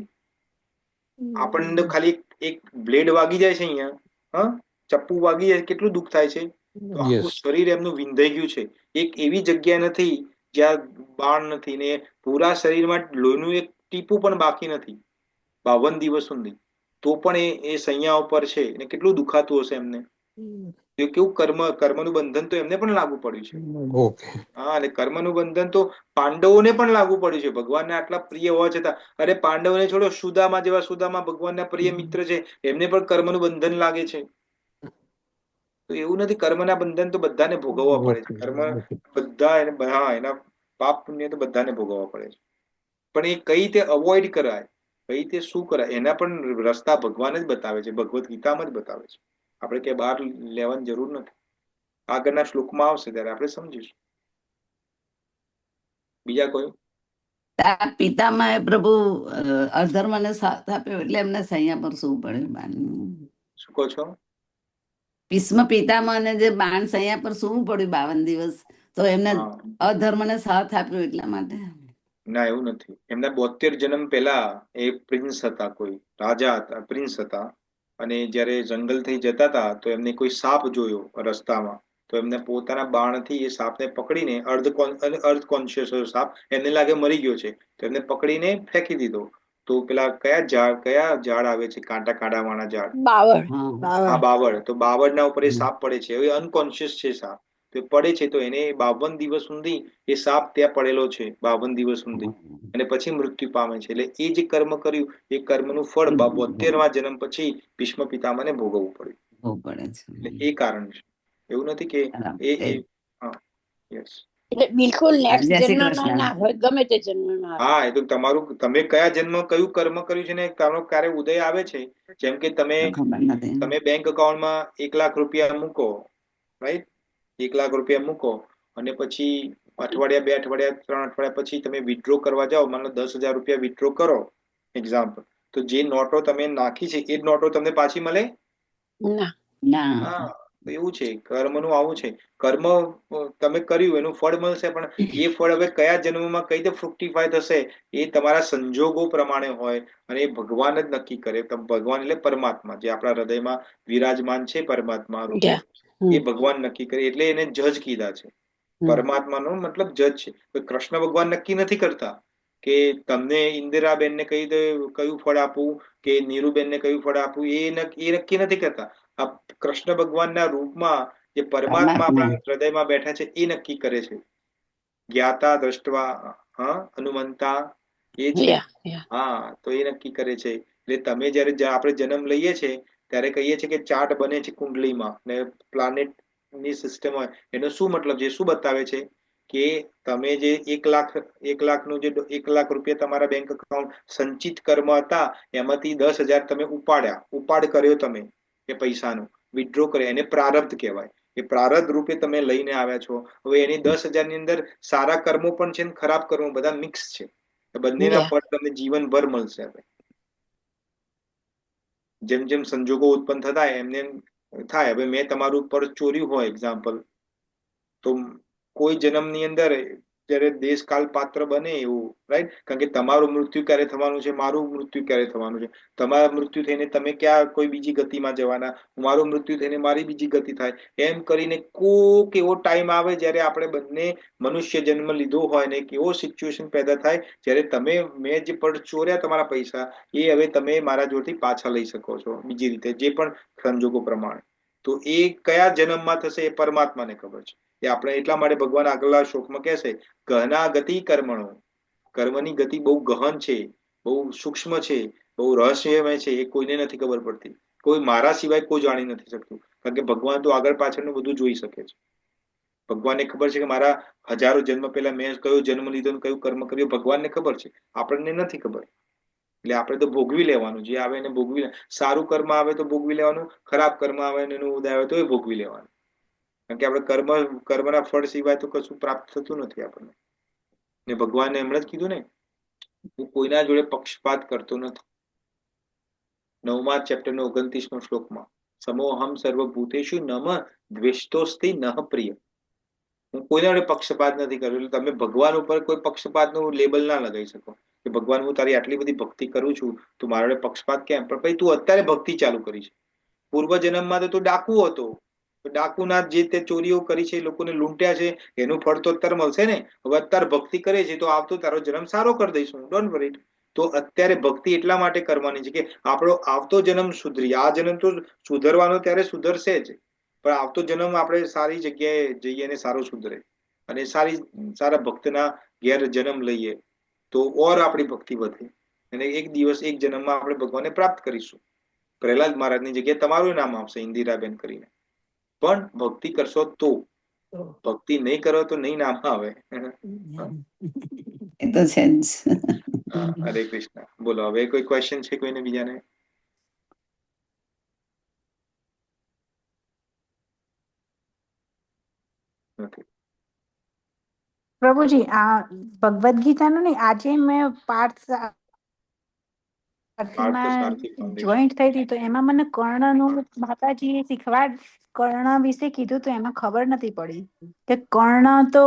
આપણને ખાલી એક બ્લેડ વાગી જાય છે અહીંયા, ચપ્પુ વાગી જાય કેટલું દુઃખ થાય છે. તો આખું શરીર એમનું વિંધાઈ ગયું છે. એક એવી જગ્યા નથી જ્યાં બાણ નથી, ને પૂરા શરીરમાં લોહીનું એક ટીપું પણ બાકી નથી 52 દિવસ સુધી. તો પણ એ સૈયા ઉપર છે ને કેટલું દુખાતું હશે એમને. કેવું કર્મનું બંધન તો એમને પણ લાગુ પડ્યું છે. હા, અને કર્મનું બંધન તો પાંડવોને પણ લાગુ પડ્યું છે. ભગવાનને આટલા પ્રિય હોવા છતાં, અરે પાંડવોને છોડો, સુદામા જેવા, સુદામા ભગવાનના પ્રિય મિત્ર છે, એમને પણ કર્મનું બંધન લાગે છે. તો એવું નથી, કર્મના બંધન તો બધાને ભોગવવા પડે છે. કર્મ બધા એના પાપ પુણ્ય તો બધાને ભોગવવા પડે છે. પણ એ કઈ રીતે અવોઇડ કરાય, કઈ રીતે શું કરાય, એના પણ રસ્તા ભગવાન જ બતાવે છે, ભગવદ્ ગીતામાં જ બતાવે છે. આપણે ક્યાંય બહાર લેવાની જરૂર નથી. આગળના શ્લોકમાં આવશે ત્યારે આપણે સમજીશું. બીજા કોઈ? પિતામાં પ્રભુ અધર્મને સાથ આપ્યો એટલે એમને સૈયા પર શું પડ્યું? શું કહો છો? ભીષ્મ પિતામહને જે બાણ સૈયા પર શું પડ્યું 52 દિવસ, તો એમને અધર્મને સાથ આપ્યો એટલા માટે? ના, એવું નથી. એમના 72 જન્મ પહેલા એ પ્રિન્સ હતા, કોઈ રાજા હતા, પ્રિન્સ હતા. અને જયારે જંગલ થઈ જતા હતા તો એમને કોઈ સાપ જોયો રસ્તામાં. તો એમને પોતાના બાણથી એ સાપને પકડીને, અર્ધ કોન્શિયસ સાપ, એમને લાગે મરી ગયો છે, તો એમને પકડીને ફેંકી દીધો. તો પેલા કયા ઝાડ આવે છે, કાંટા વાળા ઝાડ? બાવળ. તો બાવળના ઉપર એ સાપ પડે છે. હવે અનકોન્શિયસ છે સાપ, તો પડે છે, તો એને 52 દિવસ સુધી એ સાપ ત્યાં પડેલો છે, 52 દિવસ સુધી. અને પછી મૃત્યુ પામે છે. એટલે એ જે કર્મ કર્યું એ કર્મનું ફળ 72મા જન્મ પછી ભીષ્મ પિતામહને ભોગવવું પડ્યું. એટલે એ કારણ છે. એવું નથી કે બિલકુલ નેક્સ્ટ જન્મમાં ના હોય, ગમે તે જન્મમાં. હા, એ તો તમારું, તમે કયા જન્મ કયું કર્મ કર્યું છે ને તમારો ક્યારે ઉદય આવે છે. જેમ કે તમે બેંક અકાઉન્ટમાં 1 લાખ રૂપિયા મૂકો, રાઈટ? 1 લાખ રૂપિયા મૂકો અને પછી અઠવાડિયા, 2 અઠવાડિયા, 3 અઠવાડિયા પછી તમે વિથડ્રો કરવા જાઓ, માનો 10,000 રૂપિયા વિથડ્રો કરો એક્ઝામ્પલ, તો જે નોટો તમે નાખી છે એ જ નોટો તમને પાછી મળે? હા, તો એવું છે કર્મનું, આવું છે. કર્મ તમે કર્યું એનું ફળ મળશે, પણ એ ફળ હવે કયા જન્મમાં કઈ રીતે ફ્રુક્ટિફાય થશે એ તમારા સંજોગો પ્રમાણે હોય, અને એ ભગવાન જ નક્કી કરે. ભગવાન એટલે પરમાત્મા, જે આપણા હૃદયમાં વિરાજમાન છે પરમાત્મા રૂપે, એ ભગવાન નક્કી કરે. એટલે એને જજ કીધા છે. પરમાત્માનો મતલબ જજ છે. કૃષ્ણ ભગવાન નક્કી નથી કરતા કે તમને ઇન્દિરાબેનને કયું ફળ આપવું કે નીરુબેનને કયું ફળ આપવું, એ નક્કી નથી કરતા. આ કૃષ્ણ ભગવાનના રૂપમાં જે પરમાત્મા આપણા હૃદયમાં બેઠા છે એ નક્કી કરે છે. જ્ઞાતા દ્રષ્ટવા હનુમંતા, એ છે. હા, તો એ નક્કી કરે છે. એટલે તમે જયારે આપણે જન્મ લઈએ છીએ ત્યારે કહીએ છીએ કે ચાર્ટ બને છે કુંડલીમાં, ને પ્લાનેટ ની સિસ્ટમ હોય. એનો શું મતલબ છે? શું બતાવે છે? કે તમે જે 1 લાખનું જે 1 લાખ રૂપિયા તમારા બેંક અકાઉન્ટ સંચિત કર્મ હતા, એમાંથી 10,000 તમે ઉપાડ કર્યો તમે એ પૈસાનો વિથડ્રો કરે, એને પ્રારબ્ધ કહેવાય. એ પ્રારબ્ધ રૂપે તમે લઈને આવ્યા છો. હવે એની 10,000 ની અંદર સારા કર્મો પણ છે, ખરાબ કર્મો બધા મિક્સ છે. બંનેના ફળ તમને જીવનભર મળશે. જેમ જેમ સંજોગો ઉત્પન્ન થતા એમને થાય. હવે મેં તમારું ઉપર ચોર્યું હોય એક્ઝામ્પલ, તો કોઈ જન્મની અંદર જયારે દેશકાલ પાત્ર બને એવું, રાઈટ? કારણ કે તમારું મૃત્યુ ક્યારે થવાનું છે, મારું મૃત્યુ ક્યારે થવાનું છે. તમારા મૃત્યુ થઈને તમે ક્યાં કોઈ બીજી ગતિમાં જવાના, મારું મૃત્યુ થઈને મારી બીજી ગતિ થાય. એમ કરીને કોક એવો ટાઈમ આવે જયારે આપણે બંને મનુષ્ય જન્મ લીધો હોય ને, એક એવો સિચ્યુએશન પેદા થાય જયારે મેં જે પડ ચોર્યા તમારા પૈસા, એ હવે તમે મારા જોડથી પાછા લઈ શકો છો બીજી રીતે, જે પણ સંજોગો પ્રમાણે. તો એ કયા જન્મમાં થશે એ પરમાત્માને ખબર છે. એ આપણે એટલા માટે ભગવાન આગલા શ્લોકમાં કહેશે, ગહના ગતિ કર્મણો, કર્મની ગતિ બહુ ગહન છે. બહુ સૂક્ષ્મ છે, બહુ રહસ્યમય છે, એ કોઈને નથી ખબર પડતી. કોઈ મારા સિવાય કોઈ જાણી નથી શકતું, કારણ કે ભગવાન તો આગળ પાછળનું બધું જોઈ શકે છે. ભગવાનને ખબર છે કે મારા હજારો જન્મ પહેલા મેં કયો જન્મ લીધો ને કયું કર્મ કર્યું, ભગવાનને ખબર છે, આપણને નથી ખબર. એટલે આપણે તો ભોગવી લેવાનું, જે આવે એને ભોગવી. સારું કર્મ આવે તો ભોગવી લેવાનું, ખરાબ કર્મ આવે ને એનું ઉદય આવે તો એ ભોગવી લેવાનું. કારણ કે આપણે કર્મના ફળ સિવાય તો કશું પ્રાપ્ત થતું નથી આપણને. ને ભગવાને એમણે જ કીધું ને, હું કોઈના જોડે પક્ષપાત કરતો નથી. 9મા ચેપ્ટરનો 29મો શ્લોકમાં, સમોહમ સર્વભૂતેષુ નમ દ્વેષ્ટોસ્તિ નઃ પ્રિય. હું કોઈના જોડે પક્ષપાત નથી કર્યો. એટલે તમે ભગવાન ઉપર કોઈ પક્ષપાતનું લેબલ ના લગાવી શકો કે ભગવાન હું તારી આટલી બધી ભક્તિ કરું છું, તું મારા જોડે પક્ષપાત કેમ? પણ ભાઈ તું અત્યારે ભક્તિ ચાલુ કરી છે, પૂર્વ જન્મમાં તો તું ડાકુ હતો, ડાકુના જે તે ચોરીઓ કરી છે, લોકોને લૂંટ્યા છે, એનું ફળ તો અત્યારે મળશે ને. હવે અત્યારે ભક્તિ કરે છે તો આવતો તારો જન્મ સારો કરી દઈશું, ડોન્ટ વરી. તો અત્યારે ભક્તિ એટલા માટે કરવાની છે કે આપણો આવતો જન્મ સુધરી. આ જન્મ તો સુધરવાનો ત્યારે સુધરશે જ, પણ આવતો જન્મ આપણે સારી જગ્યાએ જઈએ ને સારો સુધરે અને સારા ભક્તના ઘેર જન્મ લઈએ તો ઓર આપણી ભક્તિ વધે અને એક દિવસ એક જન્મમાં આપણે ભગવાનને પ્રાપ્ત કરીશું. પ્રહલાદ મહારાજની જગ્યાએ તમારું નામ આવશે, ઇન્દિરાબેન કરીને. પણ ભક્તિ કરશો તો, ભક્તિ નહીં કરો તો નહીં નામ આવે. એ તો છે જ. હરે કૃષ્ણ. બોલો, હવે કોઈ ક્વેશ્ચન છે કોઈને બીજાને? નથી. પ્રભુજી, આ ભગવદ ગીતાનું નહીં, આજે મેં પાર્થ જોઈન્ટ થઈ હતી તો એમાં મને કર્ણનું માતાજીએ કર્ણ વિશે કીધું તો એમાં ખબર નથી પડી કે કર્ણ તો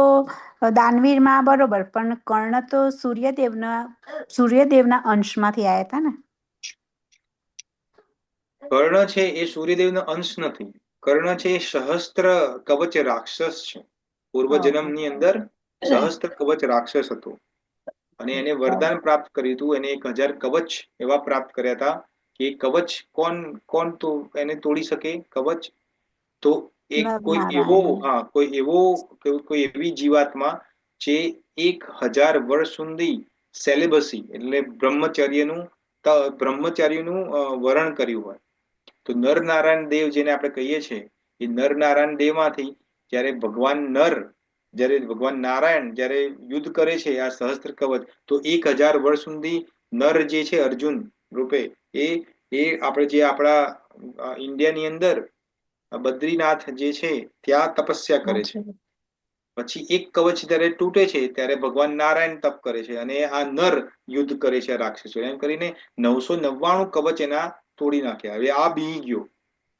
દાનવીરમાં બરોબર, પણ કર્ણ તો સૂર્યદેવના અંશમાંથી આવ્યા હતા ને. કર્ણ છે એ સૂર્યદેવનો અંશ નથી. કર્ણ છે એ સહસ્ત્ર કવચ રાક્ષસ છે. પૂર્વ જન્મની અંદર સહસ્ત્ર કવચ રાક્ષસ હતો અને એને વરદાન પ્રાપ્ત કર્યું હતું. એને 1000 કવચ એવા પ્રાપ્ત કર્યા હતા કે કવચ કોણ તો એને તોડી શકે કવચ? તો એક કોઈ એવી જીવાત્મા જે 1000 વર્ષ સુધી સેલિબસી એટલે બ્રહ્મચર્યનું વરણ કર્યું હોય. તો નરનારાયણ દેવ જેને આપણે કહીએ છીએ, એ નરનારાયણ દેવમાંથી જ્યારે ભગવાન નારાયણ જ્યારે યુદ્ધ કરે છે આ સહસ્ત્ર કવચ, તો 1000 વર્ષ સુધી નર જે છે અર્જુન રૂપે એ આપણે જે આપણા ઇન્ડિયાની અંદર બદ્રીનાથ જે છે ત્યાં તપસ્યા કરે છે. પછી એક કવચ જ્યારે તૂટે છે ત્યારે ભગવાન નારાયણ તપ કરે છે અને આ નર યુદ્ધ કરે છે રાક્ષસો. એમ કરીને 999 કવચ એના તોડી નાખ્યા. હવે આ બી ગયો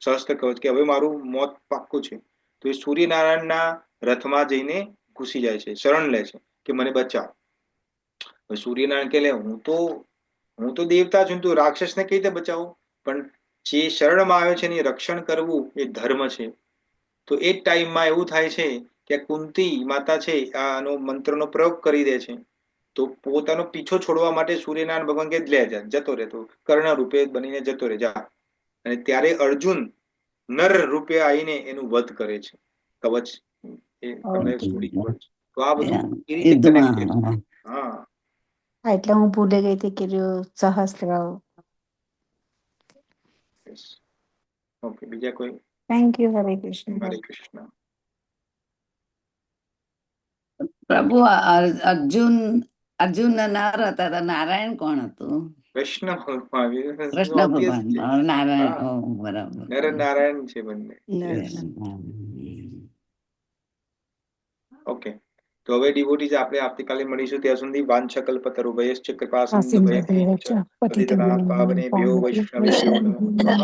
સહસ્ત્ર કવચ કે હવે મારું મોત પાક્કું છે. તો એ સૂર્યનારાયણના રથમાં જઈને ઘૂસી જાય છે, શરણ લે છે કે મને બચાવ. સૂર્યનારાયણ કે હું તો દેવતા છું, તું રાક્ષસને કઈ રીતે બચાવું? પણ જે શરણમાં આવ્યો છે એની રક્ષણ કરવું એ ધર્મ છે. તો એ ટાઈમમાં એવું થાય છે કે કુંતી માતા છે આનો મંત્રનો પ્રયોગ કરી દે છે. તો પોતાનો પીછો છોડવા માટે સૂર્યનારાયણ ભગવાન કે લે જા, જતો રહેતો, કર્ણ રૂપે બનીને જતો રહે જા. અને ત્યારે અર્જુન નર રૂપે આવીને એનું વધ કરે છે. કવચ તો આ બધું એ રીતે કનેક્ટેડ. હા, એટલે હું ભૂલી ગઈ હતી કે સહસ્ત્ર. ઓકે, બીજા કોઈ? Thank you. હરે કૃષ્ણ. હરે કૃષ્ણ. પ્રભુ અર્જુન નર હતા, નારાયણ કોણ હતું? કૃષ્ણ કૃષ્ણ ભગવાન. નારાયણ, બરાબર. નર નારાયણ છે બંને. ઓકે, તો હવે ડિવોટીઝ આપણે આવતીકાલે મળીશું. ત્યાં સુધી વાંછકલ્પતરુભયશ્ચ કૃપા સિંધુભ્યઃ પતિતનાં પાવનેભ્યો વૈષ્ણવેભ્યો નમો નમઃ.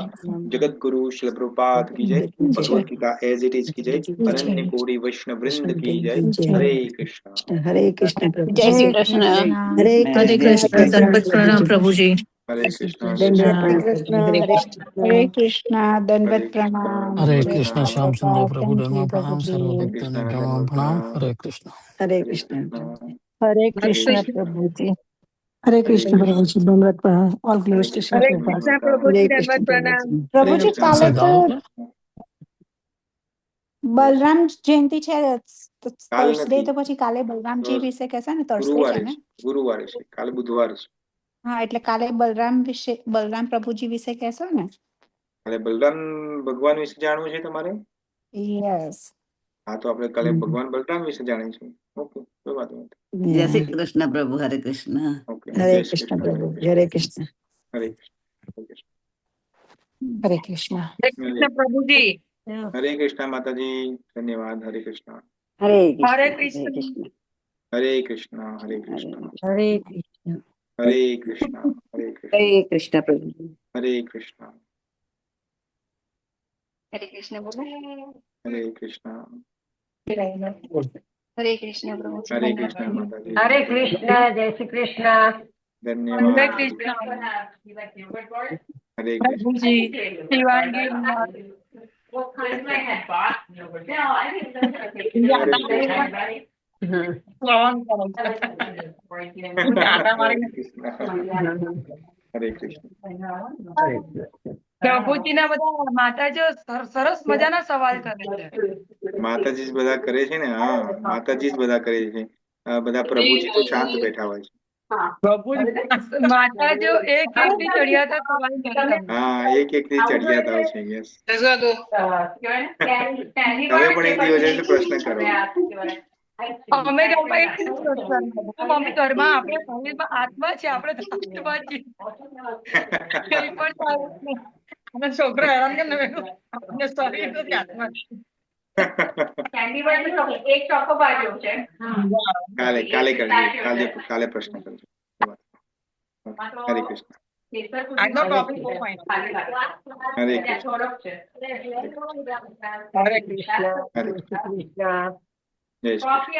જગદ્ગુરુ શ્રીલ પ્રભુપાદ કી જય. Bhagavad Gita as it is કી જય. અનન્ય કોટી વૈષ્ણવ વૃંદ કી જય. હરે કૃષ્ણ. હરે કૃષ્ણ. જય શ્રી કૃષ્ણ. હરે હરે કૃષ્ણ. દંડવત પ્રણામ પ્રભુજી. હરે કૃષ્ણ. હરે કૃષ્ણ. દંડવત પ્રણામ. હરે કૃષ્ણ. શ્યામ સુંદર પ્રભુ દંડવત પ્રણામ. સર્વ ભક્તોને પ્રણામ. હરે કૃષ્ણ. હરે કૃષ્ણ. હરે કૃષ્ણ પ્રભુજી. હરે કૃષ્ણ પ્રભુજી. દંડવત પ્રણામ. ઓલ ગ્લોરીઝ ટુ શ્રી હરે પ્રભુપાદ. કૃષ્ણ પ્રભુજી, દંડવત પ્રણામ. પ્રભુજી, કાલે તો બલરામ જયંતિ છે, થર્સડે, તો પછી કાલે બલરામજી વિશે કહેશે ને? થર્સડે છે ને? ગુરુવારે છે, કાલે બુધવાર છે. હા, એટલે કાલે બલરામ પ્રભુજી વિશે કહેશો ને? કાલે બલરામ ભગવાન વિશે જાણવું છે તમારે? યસ. હા, તો આપણે કાલે ભગવાન બલરામ વિશે જાણીશું. ઓકે, કોઈ વાત નથી. જય શ્રી કૃષ્ણ પ્રભુ. હરે કૃષ્ણ. ઓકે, હરે જય શ્રી કૃષ્ણ કૃષ્ણ. પ્રભુ. હરે કૃષ્ણ. હરે કૃષ્ણ. હરે કૃષ્ણ. હરે કૃષ્ણ પ્રભુજી. હરે કૃષ્ણ માતાજી, ધન્યવાદ. હરે કૃષ્ણ. હરે હરે કૃષ્ણ. કૃષ્ણ. હરે કૃષ્ણ. હરે કૃષ્ણ. હરે કૃષ્ણ. હરે કૃષ્ણ. હરે કૃષ્ણ. હરે કૃષ્ણ પ્રભુ. હરે કૃષ્ણ. હરે કૃષ્ણ બોલો. હરે કૃષ્ણ. હરે કૃષ્ણ પ્રભુ. હરે કૃષ્ણ માતાજી. હરે કૃષ્ણ. જય શ્રી કૃષ્ણ. ધન્યવાદ. હરે કૃષ્ણ હરે કૃષ્ણ. પ્રભુજી. શિવાંગી હરે કૃષ્ણ. પ્રભુજીના બધા માતાજીઓ સરસ મજાના સવાલ કરે છે. માતાજી જ બધા કરે છે ને. હા, માતાજી જ બધા કરે છે. બધા પ્રભુજી તો શાંત બેઠા હોય છે. માતાજીઓ એક થી ચડિયાતા સવાલ કરે. હા, એક થી ચડિયાતા હોય છે. યસ. તમે પણ એક દિવસ પ્રશ્ન કરો. અમે ઘરમાં એક અમે ઘરમાં આપણે શરીરમાં આત્મા છે, આપણે આત્મા છીએ. કઈ પણ ચાલે નહીં. અને છોકરો હેરાન કરે ને આપણે શરીર નથી, આત્મા છે. એક ચોકો બાજુ છે. કાલે પ્રશ્ન કરજો. હરે કૃષ્ણ. આજનો ટોપિક બહુ ફાઇન. હરે કૃષ્ણ. હરે કૃષ્ણ. હરે કૃષ્ણ. જય શ્રી કૃષ્ણ.